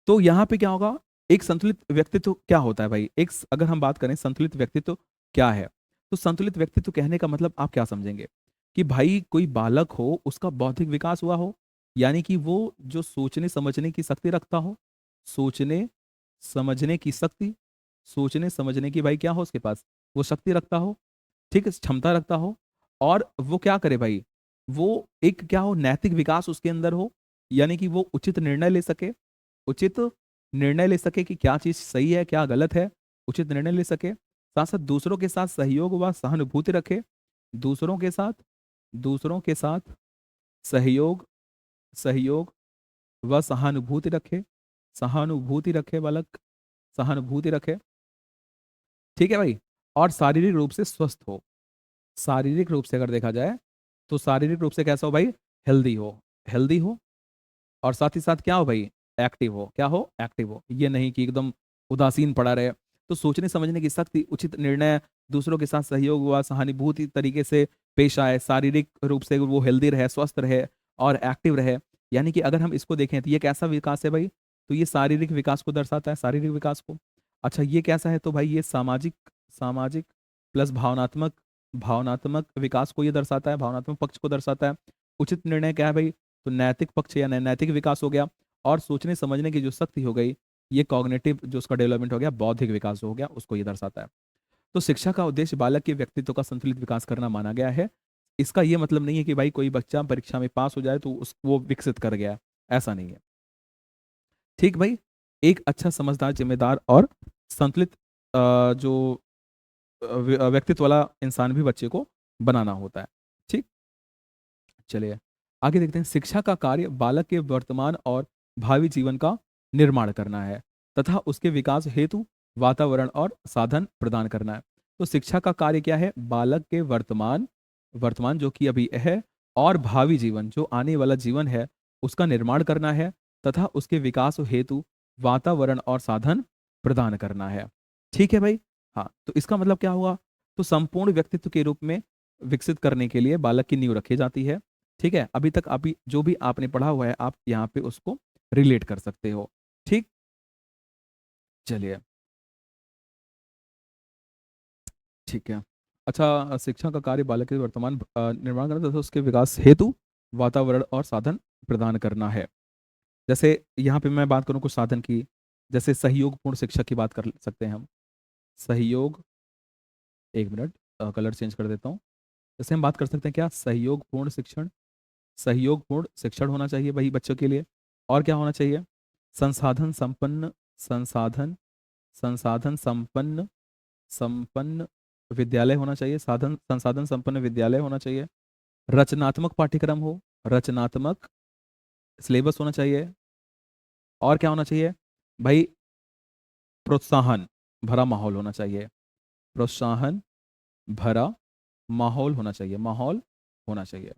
तो यहाँ पे क्या होगा, एक संतुलित व्यक्तित्व क्या होता है भाई, एक अगर हम बात करें संतुलित व्यक्तित्व क्या है, तो संतुलित व्यक्तित्व कहने का मतलब आप क्या समझेंगे कि भाई कोई बालक हो उसका बौद्धिक विकास हुआ हो, यानी कि वो जो सोचने समझने की शक्ति रखता हो, सोचने समझने की शक्ति, सोचने समझने की भाई क्या हो उसके पास, वो शक्ति रखता हो, ठीक है, क्षमता रखता हो। और वो क्या करे भाई, वो एक क्या हो, नैतिक विकास उसके अंदर हो, यानी कि वो उचित निर्णय ले सके, उचित निर्णय ले सके कि क्या चीज सही है क्या गलत है, उचित निर्णय ले सके। साथ साथ दूसरों के साथ सहयोग व सहानुभूति रखे, दूसरों के साथ, दूसरों के साथ सहयोग, सहयोग व सहानुभूति रखे, सहानुभूति रखे बालक, सहानुभूति रखे। ठीक है भाई। और शारीरिक रूप से स्वस्थ हो, शारीरिक रूप से अगर देखा जाए तो शारीरिक रूप से कैसा हो भाई, हेल्दी हो, हेल्दी हो। और साथ ही साथ क्या हो भाई, एक्टिव हो, क्या हो, एक्टिव हो, ये नहीं कि एकदम उदासीन पड़ा रहे। तो सोचने समझने की शक्ति, उचित निर्णय, दूसरों के साथ सहयोग व सहानुभूति तरीके से पेश आए, शारीरिक रूप से वो हेल्दी रहे, स्वस्थ रहे और एक्टिव रहे। यानी कि अगर हम इसको देखें तो ये कैसा विकास है भाई, तो ये शारीरिक विकास को दर्शाता है, शारीरिक विकास को। अच्छा ये कैसा है, तो भाई ये सामाजिक, सामाजिक प्लस भावनात्मक, भावनात्मक विकास को ये दर्शाता है, भावनात्मक पक्ष को दर्शाता है। उचित निर्णय क्या है भाई, तो नैतिक पक्ष या नैतिक विकास हो गया। और सोचने समझने की जो शक्ति हो गई, ये कॉग्निटिव जो उसका डेवलपमेंट हो गया, बौद्धिक विकास जो हो गया, उसको ये दर्शाता है। तो शिक्षा का उद्देश्य बालक के व्यक्तित्व का संतुलित विकास करना माना गया है। इसका ये मतलब नहीं है कि भाई कोई बच्चा परीक्षा में पास हो जाए तो उस वो विकसित कर गया, ऐसा नहीं है। ठीक भाई। एक अच्छा समझदार, जिम्मेदार और संतुलित जो व्यक्तित्व वाला इंसान भी बच्चे को बनाना होता है। ठीक। चलिए आगे देखते हैं। शिक्षा का कार्य बालक के वर्तमान और भावी जीवन का निर्माण करना है तथा उसके विकास हेतु वातावरण और साधन प्रदान करना है। तो शिक्षा का कार्य क्या है, बालक के वर्तमान, वर्तमान जो कि अभी है, और भावी जीवन जो आने वाला जीवन है उसका निर्माण करना है तथा उसके विकास हेतु वातावरण और साधन प्रदान करना है। ठीक है भाई। हाँ तो इसका मतलब क्या हुआ, तो संपूर्ण व्यक्तित्व के रूप में विकसित करने के लिए बालक की नींव रखी जाती है। ठीक है, अभी तक अभी जो भी आपने पढ़ा हुआ है आप यहाँ पे उसको रिलेट कर सकते हो। ठीक। चलिए। ठीक है। अच्छा शिक्षा का कार्य बालक के वर्तमान निर्माण करना तथा उसके विकास हेतु वातावरण और साधन प्रदान करना है। जैसे यहाँ पे मैं बात करूँ कुछ साधन की, जैसे सहयोगपूर्ण शिक्षा की बात कर सकते हैं हम। सहयोग, एक मिनट कलर चेंज कर देता हूँ। जैसे हम बात कर सकते हैं क्या, सहयोगपूर्ण शिक्षण, सहयोगपूर्ण शिक्षण होना चाहिए वही बच्चों के लिए। और क्या होना चाहिए, संसाधन संपन्न, संसाधन, संसाधन संपन्न, संपन्न विद्यालय होना चाहिए, साधन संसाधन संपन्न विद्यालय होना चाहिए। रचनात्मक पाठ्यक्रम हो, रचनात्मक सिलेबस होना चाहिए। और क्या होना चाहिए भाई, प्रोत्साहन भरा माहौल होना चाहिए, प्रोत्साहन भरा माहौल होना चाहिए, माहौल होना चाहिए,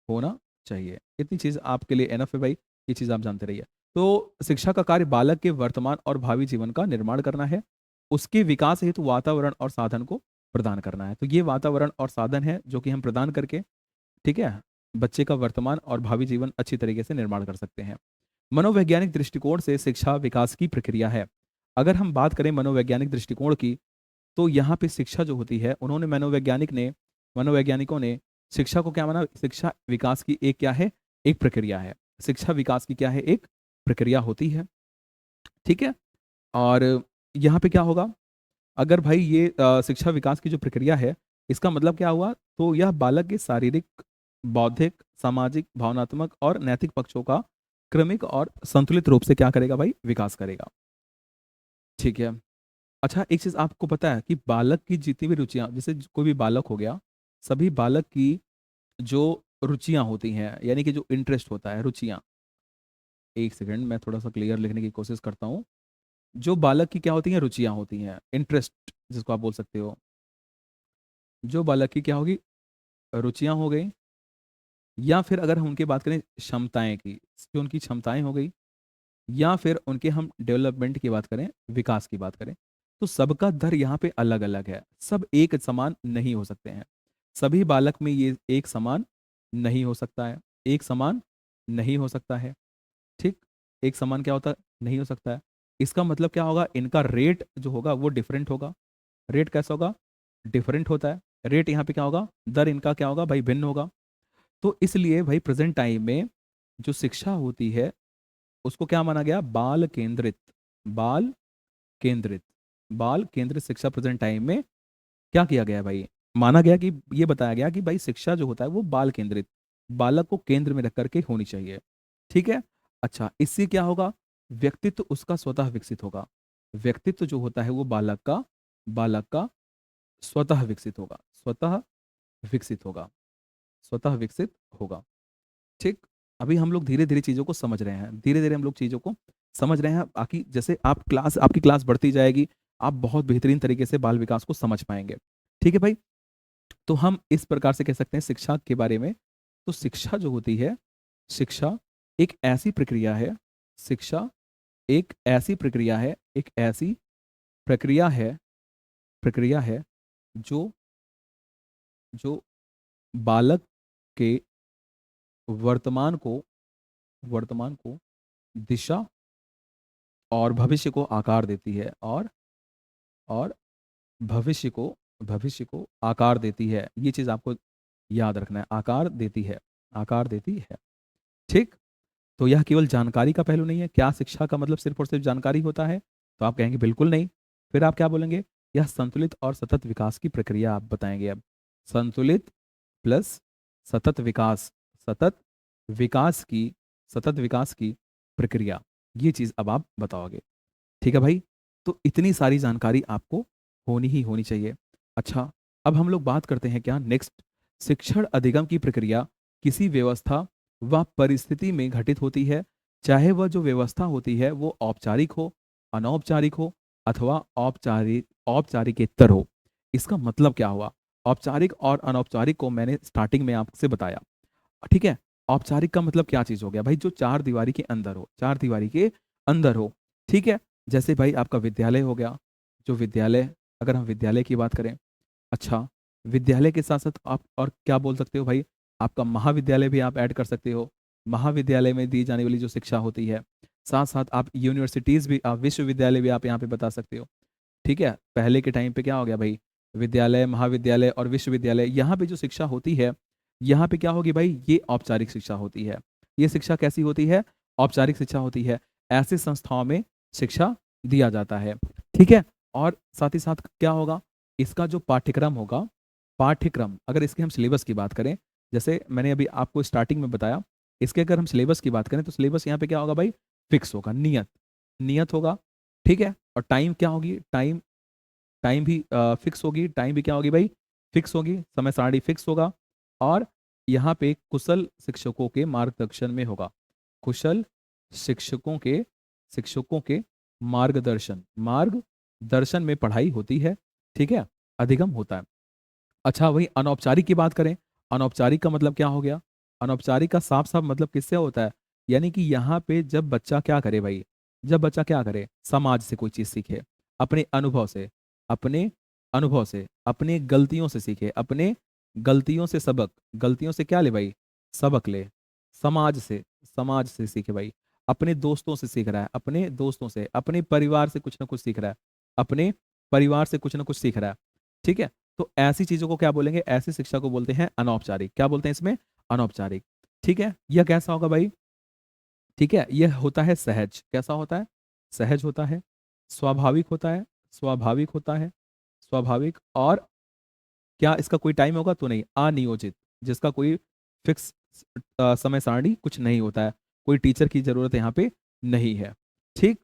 होना चाहिए। इतनी चीज आपके लिए एनफ है भाई, ये चीज आप जानते रहिए। तो शिक्षा का कार्य बालक के वर्तमान और भावी जीवन का निर्माण करना है, उसके विकास हेतु वातावरण और साधन को प्रदान करना है। तो ये वातावरण और साधन है जो कि हम प्रदान करके, ठीक है, बच्चे का वर्तमान और भावी जीवन अच्छी तरीके से निर्माण कर सकते हैं। मनोवैज्ञानिक दृष्टिकोण से शिक्षा विकास की प्रक्रिया है। अगर हम बात करें मनोवैज्ञानिक दृष्टिकोण की, तो यहाँ पे शिक्षा जो होती है, उन्होंने मनोवैज्ञानिक ने, मनोवैज्ञानिकों ने शिक्षा को क्या माना, शिक्षा विकास की एक क्या है, एक प्रक्रिया है। शिक्षा विकास की क्या है, एक प्रक्रिया होती है। ठीक है। और यहाँ पे क्या होगा, अगर भाई ये शिक्षा विकास की जो प्रक्रिया है, इसका मतलब क्या हुआ, तो यह बालक के शारीरिक, बौद्धिक, सामाजिक, भावनात्मक और नैतिक पक्षों का क्रमिक और संतुलित रूप से क्या करेगा भाई, विकास करेगा। ठीक है। अच्छा एक चीज आपको पता है कि बालक की जितनी भी रुचियां, जैसे कोई भी बालक हो गया, सभी बालक की जो रुचियां होती हैं, यानी कि जो इंटरेस्ट होता है, रुचियां, एक सेकंड, मैं थोड़ा सा क्लियर लिखने की कोशिश करता हूँ। जो बालक की क्या होती हैं, रुचियां होती हैं, इंटरेस्ट जिसको आप बोल सकते हो। जो बालक की क्या होगी, रुचियां हो गई, या फिर अगर हम उनकी बात करें क्षमताएं की, जो उनकी क्षमताएं हो गई, या फिर उनके हम डेवलपमेंट की बात करें, विकास की बात करें, तो सबका दर यहाँ पे अलग अलग है। सब एक समान नहीं हो सकते हैं। सभी बालक में ये एक समान नहीं हो सकता है। एक समान नहीं हो सकता है। ठीक, एक समान क्या होता है, नहीं हो सकता है। इसका मतलब क्या होगा, इनका रेट जो होगा वो डिफरेंट होगा। रेट कैसा होगा, डिफरेंट होता है। रेट यहाँ पे क्या होगा, दर इनका क्या होगा भाई, भिन्न होगा। तो इसलिए भाई प्रेजेंट टाइम में जो शिक्षा होती है उसको क्या माना गया, बाल केंद्रित। बाल केंद्रित, बाल केंद्रित शिक्षा प्रेजेंट टाइम में क्या किया गया है भाई, माना गया कि ये बताया गया कि भाई शिक्षा जो होता है वो बाल केंद्रित, बालक को केंद्र में रख करके होनी चाहिए। ठीक है। अच्छा, इससे क्या होगा, व्यक्तित्व उसका स्वतः विकसित होगा। व्यक्तित्व जो होता है वो बालक का स्वतः विकसित होगा, स्वतः विकसित होगा, स्वतः विकसित होगा। ठीक। अभी हम लोग धीरे धीरे चीज़ों को समझ रहे हैं, धीरे धीरे हम लोग चीज़ों को समझ रहे हैं। बाकी जैसे आपकी क्लास बढ़ती जाएगी, आप बहुत बेहतरीन तरीके से बाल विकास को समझ पाएंगे। ठीक है भाई। तो हम इस प्रकार से कह सकते हैं शिक्षा के बारे में। तो शिक्षा जो होती है, शिक्षा एक ऐसी प्रक्रिया है, शिक्षा एक ऐसी प्रक्रिया है, एक ऐसी प्रक्रिया है जो जो बालक के वर्तमान को दिशा और भविष्य को आकार देती है, और भविष्य को आकार देती है। ये चीज आपको याद रखना है, आकार देती है, आकार देती है। ठीक। तो यह केवल जानकारी का पहलू नहीं है। क्या शिक्षा का मतलब सिर्फ और सिर्फ जानकारी होता है, तो आप कहेंगे बिल्कुल नहीं। फिर आप क्या बोलेंगे, यह संतुलित और सतत विकास की प्रक्रिया आप बताएंगे। अब संतुलित प्लस सतत विकास, सतत विकास की सतत विकास की प्रक्रिया, ये चीज अब आप बताओगे। ठीक है भाई। तो इतनी सारी जानकारी आपको होनी ही होनी चाहिए। अच्छा, अब हम लोग बात करते हैं क्या नेक्स्ट, शिक्षण अधिगम की प्रक्रिया किसी व्यवस्था व परिस्थिति में घटित होती है, चाहे वह जो व्यवस्था होती है वो औपचारिक हो, अनौपचारिक हो, अथवा औपचारिकेतर हो। इसका मतलब क्या हुआ, औपचारिक और अनौपचारिक को मैंने स्टार्टिंग में आपसे बताया। ठीक है। औपचारिक का मतलब क्या चीज हो गया भाई, जो चार दीवारी के अंदर हो, चार दीवारी के अंदर हो। ठीक है। जैसे भाई आपका विद्यालय हो गया, जो विद्यालय, अगर हम विद्यालय की बात करें, अच्छा, विद्यालय के साथ साथ आप और क्या बोल सकते हो भाई, आपका महाविद्यालय भी आप ऐड कर सकते हो। महाविद्यालय में दी जाने वाली जो शिक्षा होती है, साथ साथ आप यूनिवर्सिटीज भी, आप विश्वविद्यालय भी आप यहाँ पे बता सकते हो। ठीक है। पहले के टाइम पे क्या हो गया भाई, विद्यालय, महाविद्यालय और विश्वविद्यालय, यहाँ पे जो शिक्षा होती है, यहाँ पे क्या होगी भाई, ये औपचारिक शिक्षा होती है। ये शिक्षा कैसी होती है, औपचारिक शिक्षा होती है। ऐसे संस्थाओं में शिक्षा दिया जाता है। ठीक है। और साथ ही साथ क्या होगा, इसका जो पाठ्यक्रम होगा, पाठ्यक्रम, अगर इसके हम सिलेबस की बात करें, जैसे मैंने अभी आपको स्टार्टिंग में बताया, इसके अगर हम सिलेबस की बात करें तो सिलेबस यहाँ पे क्या होगा भाई, फिक्स होगा, नियत नियत होगा। ठीक है। और टाइम क्या होगी, टाइम टाइम भी फिक्स होगी, टाइम भी क्या होगी भाई, फिक्स होगी, समय सारणी फिक्स होगा। और यहाँ पे कुशल शिक्षकों के मार्गदर्शन में होगा, कुशल शिक्षकों के मार्गदर्शन में पढ़ाई होती है। ठीक है। अधिगम होता है। अच्छा, वही अनौपचारिक की बात करें, अनौपचारिक का मतलब क्या हो गया, अनौपचारिक का साफ साफ मतलब किससे होता है, यानी कि यहाँ पे जब बच्चा क्या करे भाई, जब बच्चा क्या करे, समाज से कोई चीज सीखे, अपने अनुभव से, अपने अपने गलतियों से सीखे, अपने गलतियों से सबक, गलतियों से क्या ले भाई, सबक ले, समाज से सीखे भाई, अपने दोस्तों से सीख रहा है, अपने दोस्तों से, अपने परिवार से कुछ ना कुछ सीख रहा है, अपने परिवार से कुछ ना कुछ सीख रहा है। ठीक है। तो ऐसी चीजों को क्या बोलेंगे, ऐसी शिक्षा को बोलते हैं अनौपचारिक। क्या बोलते हैं इसमें, अनौपचारिक। ठीक है। यह कैसा होगा भाई, ठीक है, यह होता है सहज। कैसा होता है, सहज होता है, स्वाभाविक होता है, स्वाभाविक होता है, स्वाभाविक। और क्या इसका कोई टाइम होगा, तो नहीं, अनियोजित, जिसका कोई फिक्स समय सारणी कुछ नहीं होता है, कोई टीचर की जरूरत यहाँ पे नहीं है। ठीक।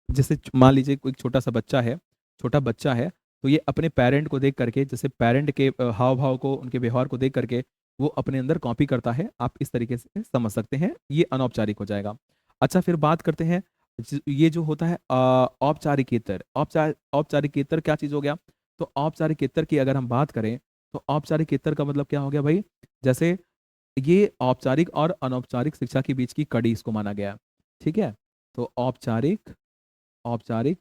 जैसे मान लीजिए कोई छोटा सा बच्चा है, छोटा बच्चा है, तो ये अपने पेरेंट को देख करके, जैसे पेरेंट के हाव भाव को, उनके व्यवहार को देख करके वो अपने अंदर कॉपी करता है। आप इस तरीके से समझ सकते हैं, ये अनौपचारिक हो जाएगा। अच्छा, फिर बात करते हैं ये जो होता है औपचारिकेतर। औपचारिकेतर क्या चीज हो गया? तो औपचारिकेतर की अगर हम बात करें तो औपचारिकेतर का मतलब क्या हो गया भाई? जैसे ये औपचारिक और अनौपचारिक शिक्षा के बीच की कड़ी इसको माना गया है। ठीक है, तो औपचारिक, औपचारिक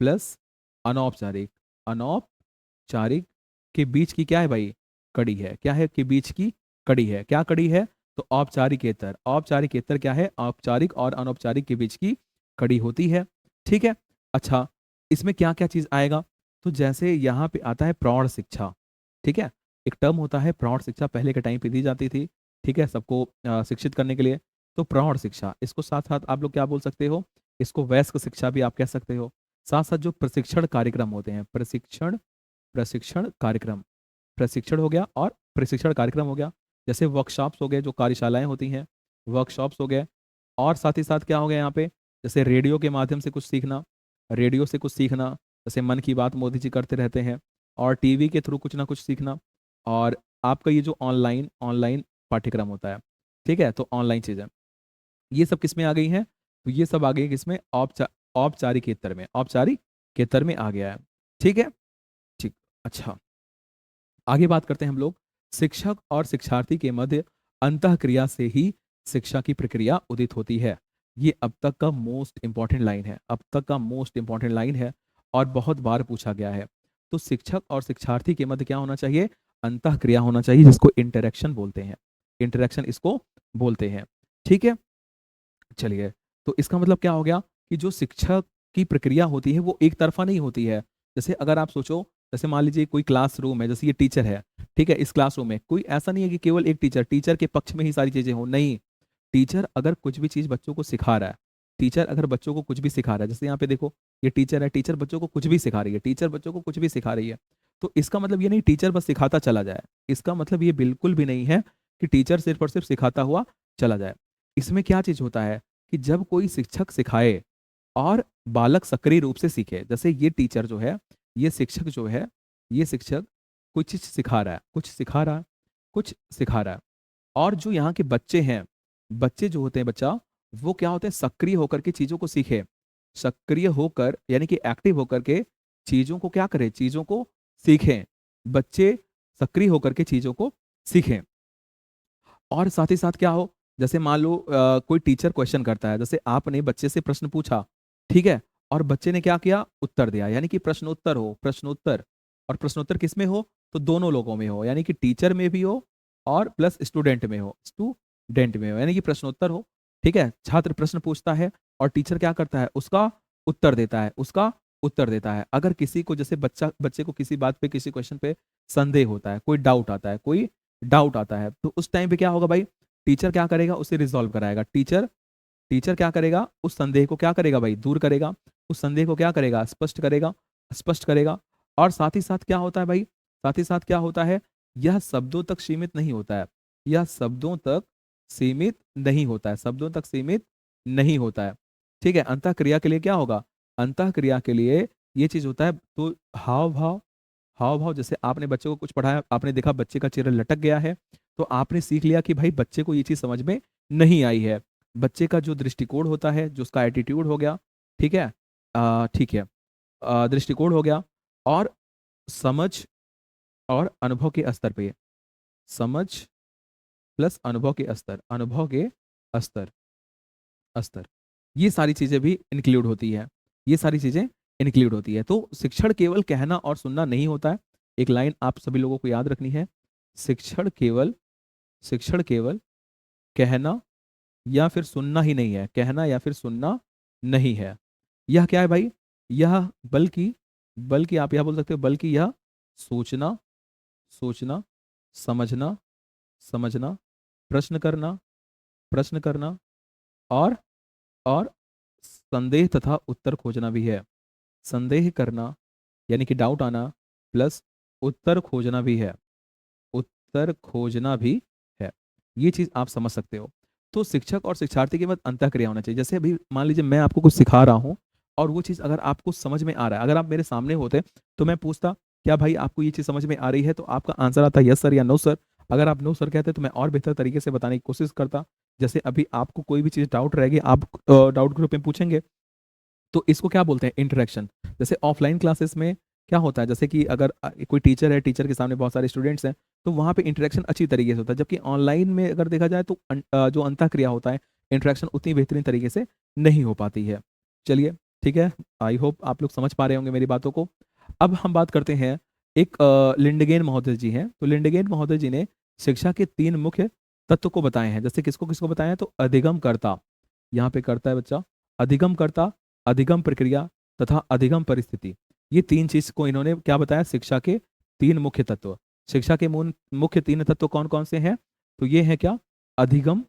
प्लस अनौपचारिक, अनौपचारिक के बीच की क्या है भाई? कड़ी है। क्या है? के बीच की कड़ी है। क्या कड़ी है? तो औपचारिकेतर। औपचारिकेतर क्या है? औपचारिक और अनौपचारिक के बीच की कड़ी होती है। ठीक है। अच्छा, इसमें क्या क्या चीज आएगा? तो जैसे यहाँ पे आता है प्रौढ़ शिक्षा। ठीक है, एक टर्म होता है प्रौढ़ शिक्षा, पहले के टाइम पे दी जाती थी। ठीक है, सबको शिक्षित करने के लिए। तो प्रौढ़ शिक्षा, इसको साथ साथ आप लोग क्या बोल सकते हो? इसको वयस्क शिक्षा भी आप कह सकते हो। साथ साथ जो प्रशिक्षण कार्यक्रम होते हैं, प्रशिक्षण, प्रशिक्षण कार्यक्रम, प्रशिक्षण हो गया और प्रशिक्षण कार्यक्रम हो गया। जैसे वर्कशॉप्स हो गए, जो कार्यशालाएं होती हैं, वर्कशॉप्स हो गए। और साथ ही साथ क्या हो गया यहाँ पे? जैसे रेडियो के माध्यम से कुछ सीखना, रेडियो से कुछ सीखना, जैसे मन की बात मोदी जी करते रहते हैं, और टीवी के थ्रू कुछ ना कुछ सीखना। और आपका ये जो ऑनलाइन ऑनलाइन पाठ्यक्रम होता है, ठीक है, तो ऑनलाइन चीज़ें, ये सब किस में आ गई हैं? तो ये सब आ गई है किसमें? औपचारिकेतर में, औपचारिकेतर में आ गया है। ठीक है, ठीक। अच्छा, आगे बात करते हैं हम लोग। शिक्षक और शिक्षार्थी के मध्य अंतःक्रिया से ही शिक्षा की प्रक्रिया उदित होती है। ये अब तक का मोस्ट इंपॉर्टेंट लाइन है, अब तक का मोस्ट इंपॉर्टेंट लाइन है, और बहुत बार पूछा गया है। तो शिक्षक और शिक्षार्थी के मध्य क्या होना चाहिए? अंतःक्रिया होना चाहिए, जिसको इंटरेक्शन बोलते हैं। इंटरेक्शन इसको बोलते हैं। ठीक है, चलिए। तो इसका मतलब क्या हो गया कि जो शिक्षक की प्रक्रिया होती है वो एक तरफा नहीं होती है। जैसे अगर आप सोचो, जैसे मान लीजिए कोई क्लासरूम है, जैसे ये टीचर है, ठीक है, इस क्लासरूम में कोई ऐसा नहीं है कि केवल एक टीचर, टीचर के पक्ष में ही सारी चीजें हो, नहीं। टीचर अगर कुछ भी चीज बच्चों को सिखा रहा है, टीचर अगर बच्चों को कुछ भी सिखा रहा है, जैसे यहाँ पे देखो, ये टीचर है, टीचर बच्चों को कुछ भी सिखा रही है, टीचर बच्चों को कुछ भी सिखा रही है। तो इसका मतलब ये नहीं टीचर बस सिखाता चला जाए, इसका मतलब ये बिल्कुल भी नहीं है कि टीचर सिर्फ और सिर्फ सिखाता हुआ चला जाए। इसमें क्या चीज होता है कि जब कोई शिक्षक सिखाए और बालक सक्रिय रूप से सीखे, जैसे ये टीचर जो है, ये शिक्षक जो है, ये शिक्षक कुछ चीज सिखा रहा है, कुछ सिखा रहा है, कुछ सिखा रहा है, और जो यहाँ के बच्चे हैं, बच्चे जो होते हैं, बच्चा, वो क्या होते हैं? सक्रिय होकर के चीजों को सीखे। सक्रिय होकर यानी कि एक्टिव होकर के चीजों को क्या करें? चीजों को सीखें। बच्चे सक्रिय होकर के चीजों को सीखें। और साथ ही साथ क्या हो, जैसे मान लो कोई टीचर क्वेश्चन करता है, जैसे आपने बच्चे से प्रश्न पूछा, ठीक है, और बच्चे ने क्या किया? उत्तर दिया, यानी कि प्रश्नोत्तर हो, प्रश्नोत्तर। और प्रश्नोत्तर किस में हो? तो दोनों लोगों में हो, यानी कि टीचर में भी हो और प्लस स्टूडेंट में हो, स्टूडेंट में हो, यानी कि प्रश्नोत्तर हो। ठीक है, छात्र प्रश्न पूछता है और टीचर क्या करता है? उसका उत्तर देता है, उसका उत्तर देता है। अगर किसी को, जैसे बच्चे को किसी बात पे, किसी क्वेश्चन पे संदेह होता है, कोई डाउट आता है, कोई डाउट आता है, तो उस टाइम पे क्या होगा भाई? टीचर क्या करेगा? उसे रिजॉल्व कराएगा। टीचर टीचर क्या करेगा? उस संदेह को क्या करेगा भाई? दूर करेगा। उस संदेह को क्या करेगा? स्पष्ट करेगा, स्पष्ट करेगा। और साथ ही साथ क्या होता है भाई? साथ ही साथ क्या होता है? यह शब्दों तक सीमित नहीं होता है, यह शब्दों तक सीमित नहीं होता है, शब्दों तक सीमित नहीं होता है। ठीक है, अंतः क्रिया के लिए क्या होगा? अंतः क्रिया के लिए ये चीज होता है, तो हाव भाव, हाव भाव, जैसे आपने बच्चे को कुछ पढ़ाया, आपने देखा बच्चे का चेहरा लटक गया है, तो आपने सीख लिया कि भाई बच्चे को ये चीज समझ में नहीं आई है। बच्चे का जो दृष्टिकोण होता है, जो उसका एटीट्यूड हो गया, ठीक है, ठीक है, दृष्टिकोण हो गया, और समझ और अनुभव के स्तर पे, समझ प्लस अनुभव के स्तर, अनुभव के स्तर, स्तर, ये सारी चीजें भी इंक्लूड होती है, ये सारी चीजें इंक्लूड होती है। तो शिक्षण केवल कहना और सुनना नहीं होता है। एक लाइन आप सभी लोगों को याद रखनी है, शिक्षण केवल, शिक्षण केवल कहना या फिर सुनना ही नहीं है, कहना या फिर सुनना नहीं है। यह क्या है भाई? यह बल्कि, बल्कि आप यह बोल सकते हो, बल्कि यह सोचना, सोचना, समझना, समझना, प्रश्न करना, प्रश्न करना, और और संदेह तथा उत्तर खोजना भी है। संदेह करना यानी कि डाउट आना, प्लस उत्तर खोजना भी है, उत्तर खोजना भी है। ये चीज आप समझ सकते हो। तो शिक्षक और शिक्षार्थी के मध्य अंतःक्रिया होना चाहिए। जैसे अभी मान लीजिए मैं आपको कुछ सिखा रहा हूँ, और वो चीज अगर आपको समझ में आ रहा है, अगर आप मेरे सामने होते तो मैं पूछता, क्या भाई आपको ये चीज समझ में आ रही है? तो आपका आंसर आता यस सर या नो सर। अगर आप नो सर कहते तो मैं और बेहतर तरीके से बताने की कोशिश करता। जैसे अभी आपको कोई भी चीज़ डाउट रहेगी, आप डाउट ग्रुप में पूछेंगे, तो इसको क्या बोलते हैं, इंटरेक्शन। जैसे ऑफलाइन क्लासेस में क्या होता है, जैसे कि अगर कोई टीचर है, टीचर के सामने बहुत सारे स्टूडेंट्स हैं, तो वहाँ पे इंटरेक्शन अच्छी तरीके से होता है, जबकि ऑनलाइन में अगर देखा जाए तो जो अंतःक्रिया होता है, इंटरेक्शन उतनी बेहतरीन तरीके से नहीं हो पाती है। चलिए, ठीक है, आई होप आप लोग समझ पा रहे होंगे मेरी बातों को। अब हम बात करते हैं, एक लिंडगेन महोदय जी हैं, तो लिंडगेन महोदय जी ने शिक्षा के 3 मुख्य तत्व को बताए हैं। जैसे किसको किसको बताया है, तो अधिगम कर्ता, यहाँ पे करता है बच्चा, अधिगम कर्ता, अधिगम प्रक्रिया तथा अधिगम परिस्थिति। ये 3 चीज को इन्होंने क्या बताया, शिक्षा के 3 मुख्य तत्व। शिक्षा के मुख्य 3 तत्व कौन कौन से हैं, तो ये है क्या, अधिगम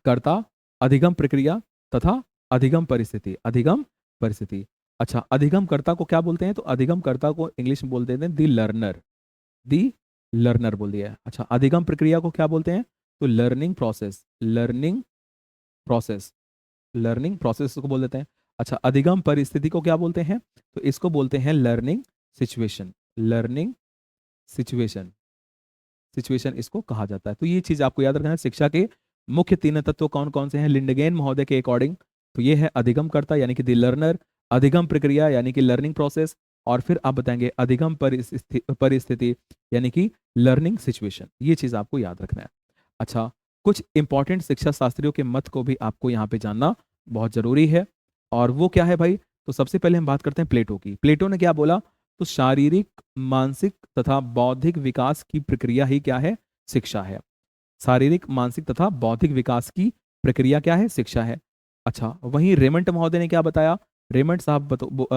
कर्ता, अधिगम प्रक्रिया तथा अधिगम परिस्थिति, अधिगम परिस्थिति। अच्छा, अधिगम कर्ता को क्या बोलते हैं, तो अधिगम कर्ता को इंग्लिश में बोलते हैं दी लर्नर, दी लर्नर बोल दिया है। अच्छा, अधिगम प्रक्रिया को क्या बोलते हैं, तो learning process, learning process, learning process को बोल देते हैं। अच्छा, अधिगम परिस्थिति को क्या बोलते हैं, तो इसको बोलते हैं learning situation, learning situation, situation इसको कहा जाता है। तो ये चीज आपको याद रखना है। शिक्षा के मुख्य 3 तत्व कौन कौन से हैं लिंडगेन महोदय के अकॉर्डिंग, तो ये है अधिगम कर्ता यानी कि द लर्नर, अधिगम प्रक्रिया यानी कि लर्निंग प्रोसेस, और फिर आप बताएंगे अधिगम परिस्थिति यानी कि लर्निंग सिचुएशन। ये चीज आपको याद रखना है। अच्छा, कुछ इंपॉर्टेंट शिक्षा शास्त्रियों के मत को भी आपको यहाँ पे जानना बहुत जरूरी है, और वो क्या है भाई, तो सबसे पहले हम बात करते हैं प्लेटो की। प्लेटो ने क्या बोला, तो शारीरिक, मानसिक तथा बौद्धिक विकास की प्रक्रिया ही क्या है, शिक्षा है। शारीरिक, मानसिक तथा बौद्धिक विकास की प्रक्रिया क्या है, शिक्षा है। अच्छा, वहीं रेमंड महोदय ने क्या बताया, रेमंड साहब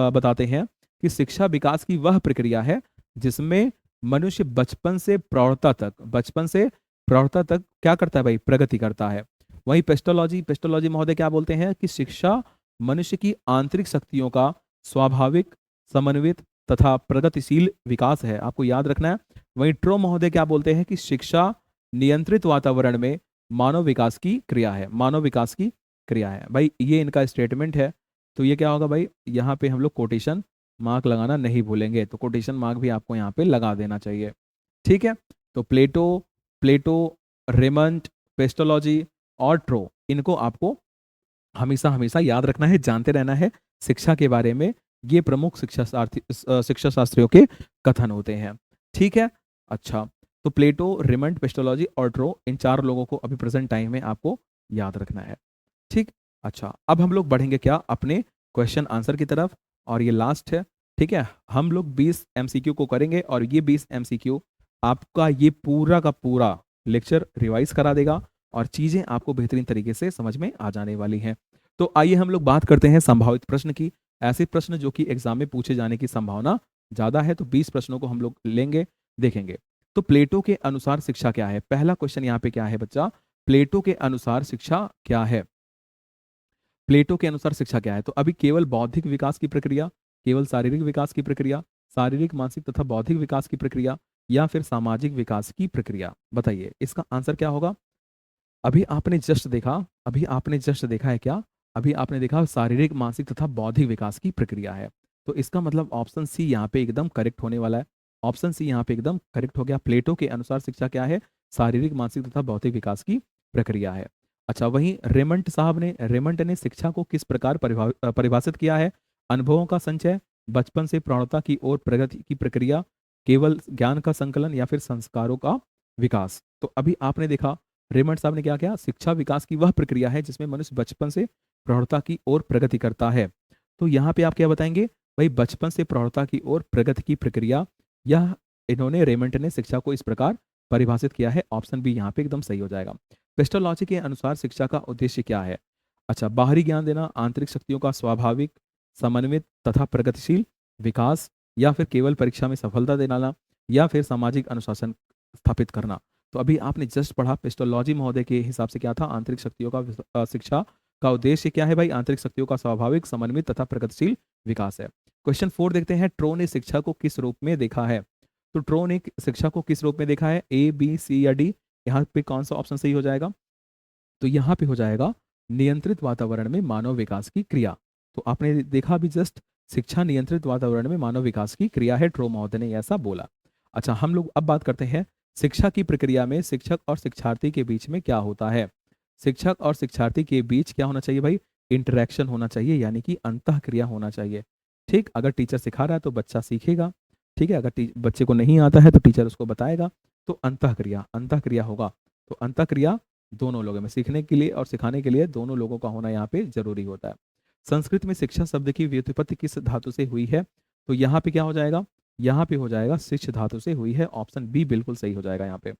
बताते हैं कि शिक्षा विकास की वह प्रक्रिया है जिसमें मनुष्य बचपन से प्रौढ़ता तक, बचपन से प्रौढ़ता तक क्या करता है भाई, प्रगति करता है। वहीं पेस्टोलॉजी, पेस्टोलॉजी महोदय क्या बोलते हैं कि शिक्षा मनुष्य की आंतरिक शक्तियों का स्वाभाविक, समन्वित तथा प्रगतिशील विकास है, आपको याद रखना है। वहीं ट्रो महोदय क्या बोलते हैं कि शिक्षा नियंत्रित वातावरण में मानव विकास की क्रिया है, मानव विकास की क्रिया है। भाई ये इनका स्टेटमेंट है, तो ये क्या होगा भाई, यहाँ पे हम लोग कोटेशन मार्क लगाना नहीं भूलेंगे, तो कोटेशन मार्क भी आपको यहाँ पे लगा देना चाहिए, ठीक है। तो प्लेटो, प्लेटो, रेमंड, पेस्टोलॉजी और ट्रो, इनको आपको हमेशा हमेशा याद रखना है, जानते रहना है शिक्षा के बारे में। ये प्रमुख शिक्षा शास्त्रियों के कथन होते हैं, ठीक है। अच्छा, तो प्लेटो, रिमंड, पेस्टोलॉजी और ट्रो, इन 4 लोगों को अभी प्रेजेंट टाइम में आपको याद रखना है, ठीक। अच्छा, अब हम लोग बढ़ेंगे क्या, अपने क्वेश्चन आंसर की तरफ, और ये लास्ट है, ठीक है। हम लोग 20 एमसीक्यू को करेंगे, और ये 20 एमसीक्यू आपका ये पूरा का पूरा लेक्चर रिवाइज करा देगा, और चीजें आपको बेहतरीन तरीके से समझ में आ जाने वाली हैं। तो आइए हम लोग बात करते हैं संभावित प्रश्न की, ऐसे प्रश्न जो कि एग्जाम में पूछे जाने की संभावना ज्यादा है। तो 20 प्रश्नों को हम लोग लेंगे, देखेंगे। तो प्लेटो के अनुसार शिक्षा क्या है, पहला क्वेश्चन यहाँ पे क्या है बच्चा, प्लेटो के अनुसार शिक्षा क्या है, प्लेटो के अनुसार शिक्षा क्या है। तो अभी केवल बौद्धिक विकास की प्रक्रिया, केवल शारीरिक विकास की प्रक्रिया, शारीरिक, मानसिक तथा बौद्धिक विकास की प्रक्रिया, या फिर सामाजिक विकास की प्रक्रिया, बताइए इसका आंसर क्या होगा। अभी आपने जस्ट देखा, अभी आपने जस्ट देखा है क्या, अभी आपने देखा शारीरिक, मानसिक तथा बौद्धिक विकास की प्रक्रिया है। तो इसका मतलब ऑप्शन सी यहाँ पे एकदम करेक्ट होने वाला है, ऑप्शन सी यहाँ पे एकदम करेक्ट हो गया। प्लेटो के अनुसार शिक्षा क्या है, शारीरिक, मानसिक तथा बौद्धिक विकास की प्रक्रिया है। अच्छा, वहीं रेमंड साहब ने, रेमंड ने शिक्षा को किस प्रकार परिभाषित किया है, अनुभवों का संचय, बचपन से प्रौढ़ता की ओर प्रगति की प्रक्रिया, केवल ज्ञान का संकलन, या फिर संस्कारों का विकास। तो अभी आपने देखा रेमंड साहब ने क्या किया, शिक्षा विकास की वह प्रक्रिया है जिसमें मनुष्य बचपन से प्रौढ़ता की ओर प्रगति करता है। तो यहाँ पे आप क्या बताएंगे, भाई बचपन से प्रौढ़ता की ओर प्रगति की प्रक्रिया, यह इन्होंने, रेमंड ने शिक्षा को इस प्रकार परिभाषित किया है। ऑप्शन बी यहाँ पे एकदम सही हो जाएगा। पेस्टोलॉजी के अनुसार शिक्षा का उद्देश्य क्या है, अच्छा, बाहरी ज्ञान देना, आंतरिक शक्तियों का स्वाभाविक, समन्वित तथा प्रगतिशील विकास, या फिर केवल परीक्षा में सफलता दिलाना, या फिर सामाजिक अनुशासन स्थापित करना। तो अभी आपने जस्ट पढ़ा, पेस्टोलॉजी महोदय के हिसाब से क्या था, आंतरिक शक्तियों का शिक्षा का उद्देश्य क्या है भाई, आंतरिक शक्तियों का स्वाभाविक, समन्वित तथा प्रगतिशील विकास है। क्वेश्चन 4 देखते हैं, ट्रो ने शिक्षा को किस रूप में देखा है। तो ट्रो ने शिक्षा को किस रूप में देखा है, ए, बी, सी या डी, यहाँ पे कौन सा ऑप्शन सही हो जाएगा, तो यहाँ पे हो जाएगा नियंत्रित वातावरण में मानव विकास की क्रिया। तो आपने देखा अभी जस्ट, शिक्षा नियंत्रित वातावरण में मानव विकास की क्रिया है, ट्रो महोदय ने ऐसा बोला। अच्छा, हम लोग अब बात करते हैं शिक्षा की प्रक्रिया में शिक्षक और शिक्षार्थी के बीच में क्या होता है। शिक्षक और शिक्षार्थी के बीच क्या होना चाहिए भाई, इंटरेक्शन होना चाहिए, यानी कि अंतःक्रिया होना चाहिए। ठीक, अगर टीचर सिखा रहा है तो बच्चा सीखेगा। ठीक है, अगर बच्चे को नहीं आता है तो टीचर उसको बताएगा। तो अंतःक्रिया अंतःक्रिया होगा। तो अंतःक्रिया दोनों लोगों में, सीखने के लिए और सिखाने के लिए दोनों लोगों का होना यहाँ पे जरूरी होता है। संस्कृत में शिक्षा शब्द की व्युत्पत्ति किस धातु से हुई है? तो यहाँ पे क्या हो जाएगा, यहाँ पे हो जाएगा शिक्ष धातु से हुई है। ऑप्शन बी बिल्कुल सही हो जाएगा यहाँ पे।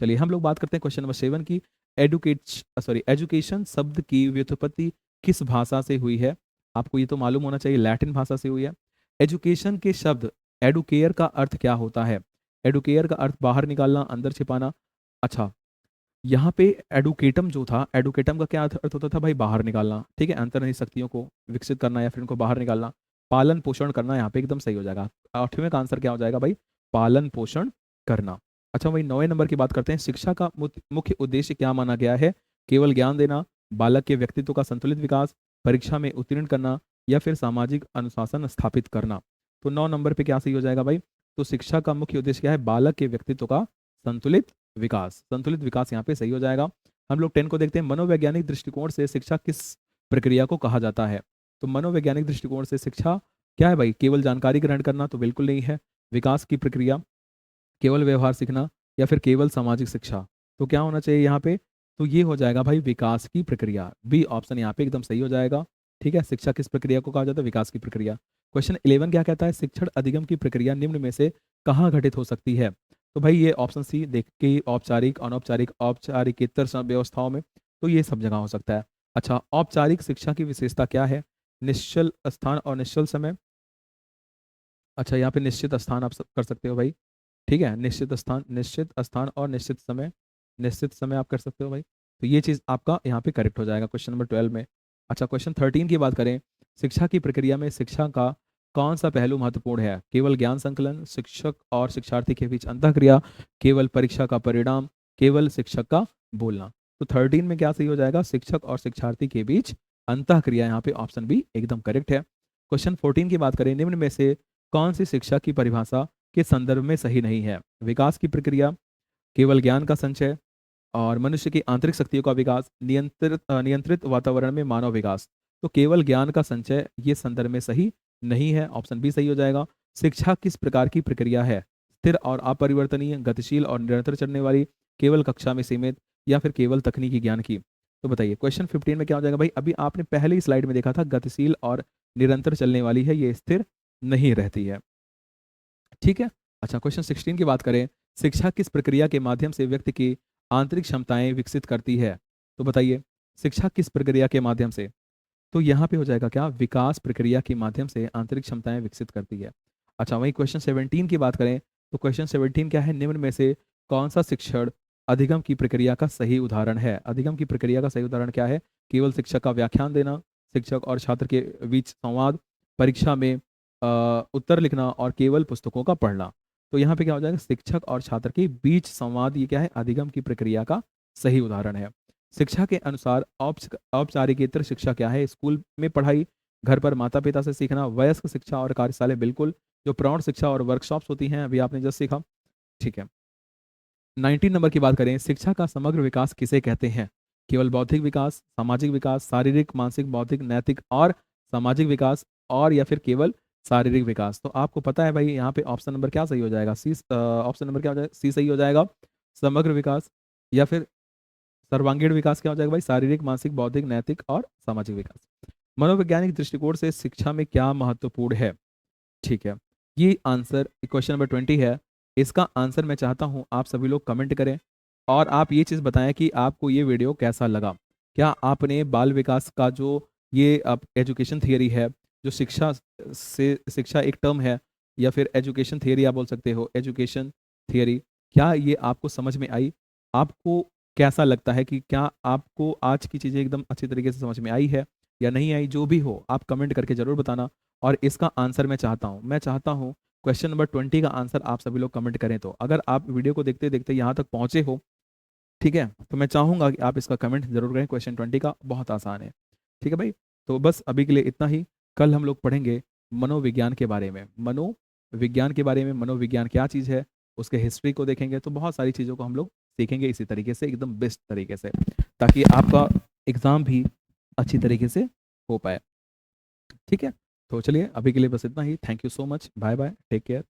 चलिए हम लोग बात करते हैं क्वेश्चन नंबर 7 की। एजुकेशन शब्द की व्युत्पत्ति किस भाषा से हुई है? आपको ये तो मालूम होना चाहिए, लैटिन भाषा से हुई है। एजुकेशन के शब्द एडुकेयर का अर्थ क्या होता है? एडुकेयर का अर्थ बाहर निकालना, अंदर छिपाना। अच्छा, यहाँ पे एडुकेटम जो था, एडुकेटम का क्या अर्थ होता था भाई, बाहर निकालना। ठीक है, अंतर्निहित शक्तियों को विकसित करना या फिर उनको बाहर निकालना। पालन पोषण करना यहाँ पे एकदम सही हो जाएगा। 8वें का आंसर क्या हो जाएगा भाई, पालन पोषण करना। अच्छा भाई 9वें नंबर की बात करते हैं। शिक्षा का मुख्य उद्देश्य क्या माना गया है? केवल ज्ञान देना, बालक के व्यक्तित्व का संतुलित विकास, परीक्षा में उत्तीर्ण करना, या फिर सामाजिक अनुशासन स्थापित करना। तो 9 नंबर पे क्या सही हो जाएगा भाई, तो शिक्षा का मुख्य उद्देश्य क्या है, बालक के व्यक्तित्व का संतुलित विकास। संतुलित विकास यहाँ पे सही हो जाएगा। हम लोग 10 को देखते हैं। मनोवैज्ञानिक दृष्टिकोण से शिक्षा किस प्रक्रिया को कहा जाता है? तो मनोवैज्ञानिक दृष्टिकोण से शिक्षा क्या है भाई, केवल जानकारी ग्रहण करना तो बिल्कुल नहीं है। विकास की प्रक्रिया, केवल व्यवहार सीखना, या फिर केवल सामाजिक शिक्षा। तो क्या होना चाहिए यहाँ पे, तो ये हो जाएगा भाई विकास की प्रक्रिया। बी ऑप्शन यहाँ पे एकदम सही हो जाएगा। ठीक है, शिक्षा किस प्रक्रिया को कहा जाता है, विकास की प्रक्रिया। क्वेश्चन 11 क्या कहता है, शिक्षण अधिगम की प्रक्रिया निम्न में से कहाँ घटित हो सकती है? तो भाई ये ऑप्शन सी देख के, औपचारिक, अनौपचारिक, औपचारिकेतर व्यवस्थाओं में, तो ये सब जगह हो सकता है। अच्छा, औपचारिक शिक्षा की विशेषता क्या है? निश्चल स्थान और निश्चल समय। अच्छा, यहाँ पे निश्चित स्थान आप कर सकते हो भाई। ठीक है, निश्चित स्थान और निश्चित समय, निश्चित समय आप कर सकते हो भाई। तो ये चीज़ आपका यहाँ पे करेक्ट हो जाएगा क्वेश्चन नंबर 12 में। अच्छा, क्वेश्चन 13 की बात करें। शिक्षा की प्रक्रिया में शिक्षा का कौन सा पहलू महत्वपूर्ण है? केवल ज्ञान संकलन, शिक्षक और शिक्षार्थी के बीच अंतःक्रिया, केवल परीक्षा का परिणाम, केवल शिक्षक का बोलना। तो 13 में क्या सही हो जाएगा, शिक्षक और शिक्षार्थी के बीच अंतःक्रिया। यहाँ पे ऑप्शन बी एकदम करेक्ट है। क्वेश्चन 14 की बात करें। निम्न में से कौन सी शिक्षा की परिभाषा के संदर्भ में सही नहीं है? विकास की प्रक्रिया, केवल ज्ञान का संचय, और मनुष्य की आंतरिक शक्तियों का विकास, नियंत्रित वातावरण में मानव विकास। तो केवल ज्ञान का संचय ये संदर्भ में सही नहीं है। ऑप्शन बी सही हो जाएगा। शिक्षा किस प्रकार की प्रक्रिया है? स्थिर और अपरिवर्तनीय, गतिशील और निरंतर चलने वाली, केवल कक्षा में सीमित, या फिर केवल तकनीकी ज्ञान की? तो बताइए क्वेश्चन 15 में क्या हो जाएगा भाई, अभी आपने पहले ही स्लाइड में देखा था, गतिशील और निरंतर चलने वाली है, ये स्थिर नहीं रहती है। ठीक है। अच्छा, क्वेश्चन 16 की बात करें। शिक्षा किस प्रक्रिया के माध्यम से व्यक्ति की आंतरिक क्षमताएं विकसित करती है? तो बताइए शिक्षा किस प्रक्रिया के माध्यम से? तो यहाँ पे हो जाएगा क्या, विकास प्रक्रिया के माध्यम से आंतरिक क्षमताएं विकसित करती है। अच्छा, वही क्वेश्चन 17 की बात करें तो क्वेश्चन 17 क्या है, निम्न में से कौन सा शिक्षण अधिगम की प्रक्रिया का सही उदाहरण है? अधिगम की प्रक्रिया का सही उदाहरण क्या है? केवल शिक्षक का व्याख्यान देना, शिक्षक और छात्र के बीच संवाद, परीक्षा में उत्तर लिखना, और केवल पुस्तकों का पढ़ना। तो यहाँ पे क्या हो जाएगा, शिक्षक और छात्र के बीच संवाद, ये क्या है, अधिगम की प्रक्रिया का सही उदाहरण है। शिक्षा के अनुसार औपचारिकेतर शिक्षा क्या है? स्कूल में पढ़ाई, घर पर माता पिता से सीखना, वयस्क शिक्षा और कार्यशाला बिल्कुल, जो प्रौढ़ शिक्षा और वर्कशॉप्स होती हैं अभी आपने जस्ट सीखा। ठीक है। 19 नंबर की बात करें। शिक्षा का समग्र विकास किसे कहते हैं? केवल बौद्धिक विकास, सामाजिक विकास, शारीरिक, मानसिक, बौद्धिक, नैतिक और सामाजिक विकास, और या फिर केवल शारीरिक विकास। तो आपको पता है भाई यहाँ पे ऑप्शन नंबर क्या सही हो जाएगा, सी। ऑप्शन नंबर क्या हो जाएगा, सी सही हो जाएगा, समग्र विकास। या फिर सर्वांगीण विकास क्या हो जाएगा भाई, शारीरिक, मानसिक, बौद्धिक, नैतिक और सामाजिक विकास। मनोवैज्ञानिक दृष्टिकोण से शिक्षा में क्या महत्वपूर्ण है? ठीक है, ये आंसर क्वेश्चन नंबर 20 है। इसका आंसर मैं चाहता हूँ आप सभी लोग कमेंट करें, और आप ये चीज़ बताएं कि आपको ये वीडियो कैसा लगा। क्या आपने बाल विकास का जो ये अब एजुकेशन थियरी है, जो शिक्षा एक टर्म है, या फिर एजुकेशन थियरी आप बोल सकते हो, एजुकेशन थियरी, क्या ये आपको समझ में आई? आपको कैसा लगता है कि क्या आपको आज की चीज़ें एकदम अच्छी तरीके से समझ में आई है या नहीं आई? जो भी हो आप कमेंट करके ज़रूर बताना। और इसका आंसर मैं चाहता हूँ क्वेश्चन नंबर 20 का आंसर आप सभी लोग कमेंट करें। तो अगर आप वीडियो को देखते देखते यहाँ तक पहुँचे हो, ठीक है, तो मैं चाहूँगा कि आप इसका कमेंट जरूर करें। क्वेश्चन 20 का बहुत आसान है। ठीक है भाई, तो बस अभी के लिए इतना ही। कल हम लोग पढ़ेंगे मनोविज्ञान के बारे में, मनोविज्ञान के बारे में, मनोविज्ञान क्या चीज़ है, उसके हिस्ट्री को देखेंगे, तो बहुत सारी चीज़ों को हम लोग सीखेंगे इसी तरीके से, एकदम बेस्ट तरीके से, ताकि आपका एग्ज़ाम भी अच्छी तरीके से हो पाए। ठीक है? तो चलिए अभी के लिए बस इतना ही। Thank you so much. Bye bye, take care.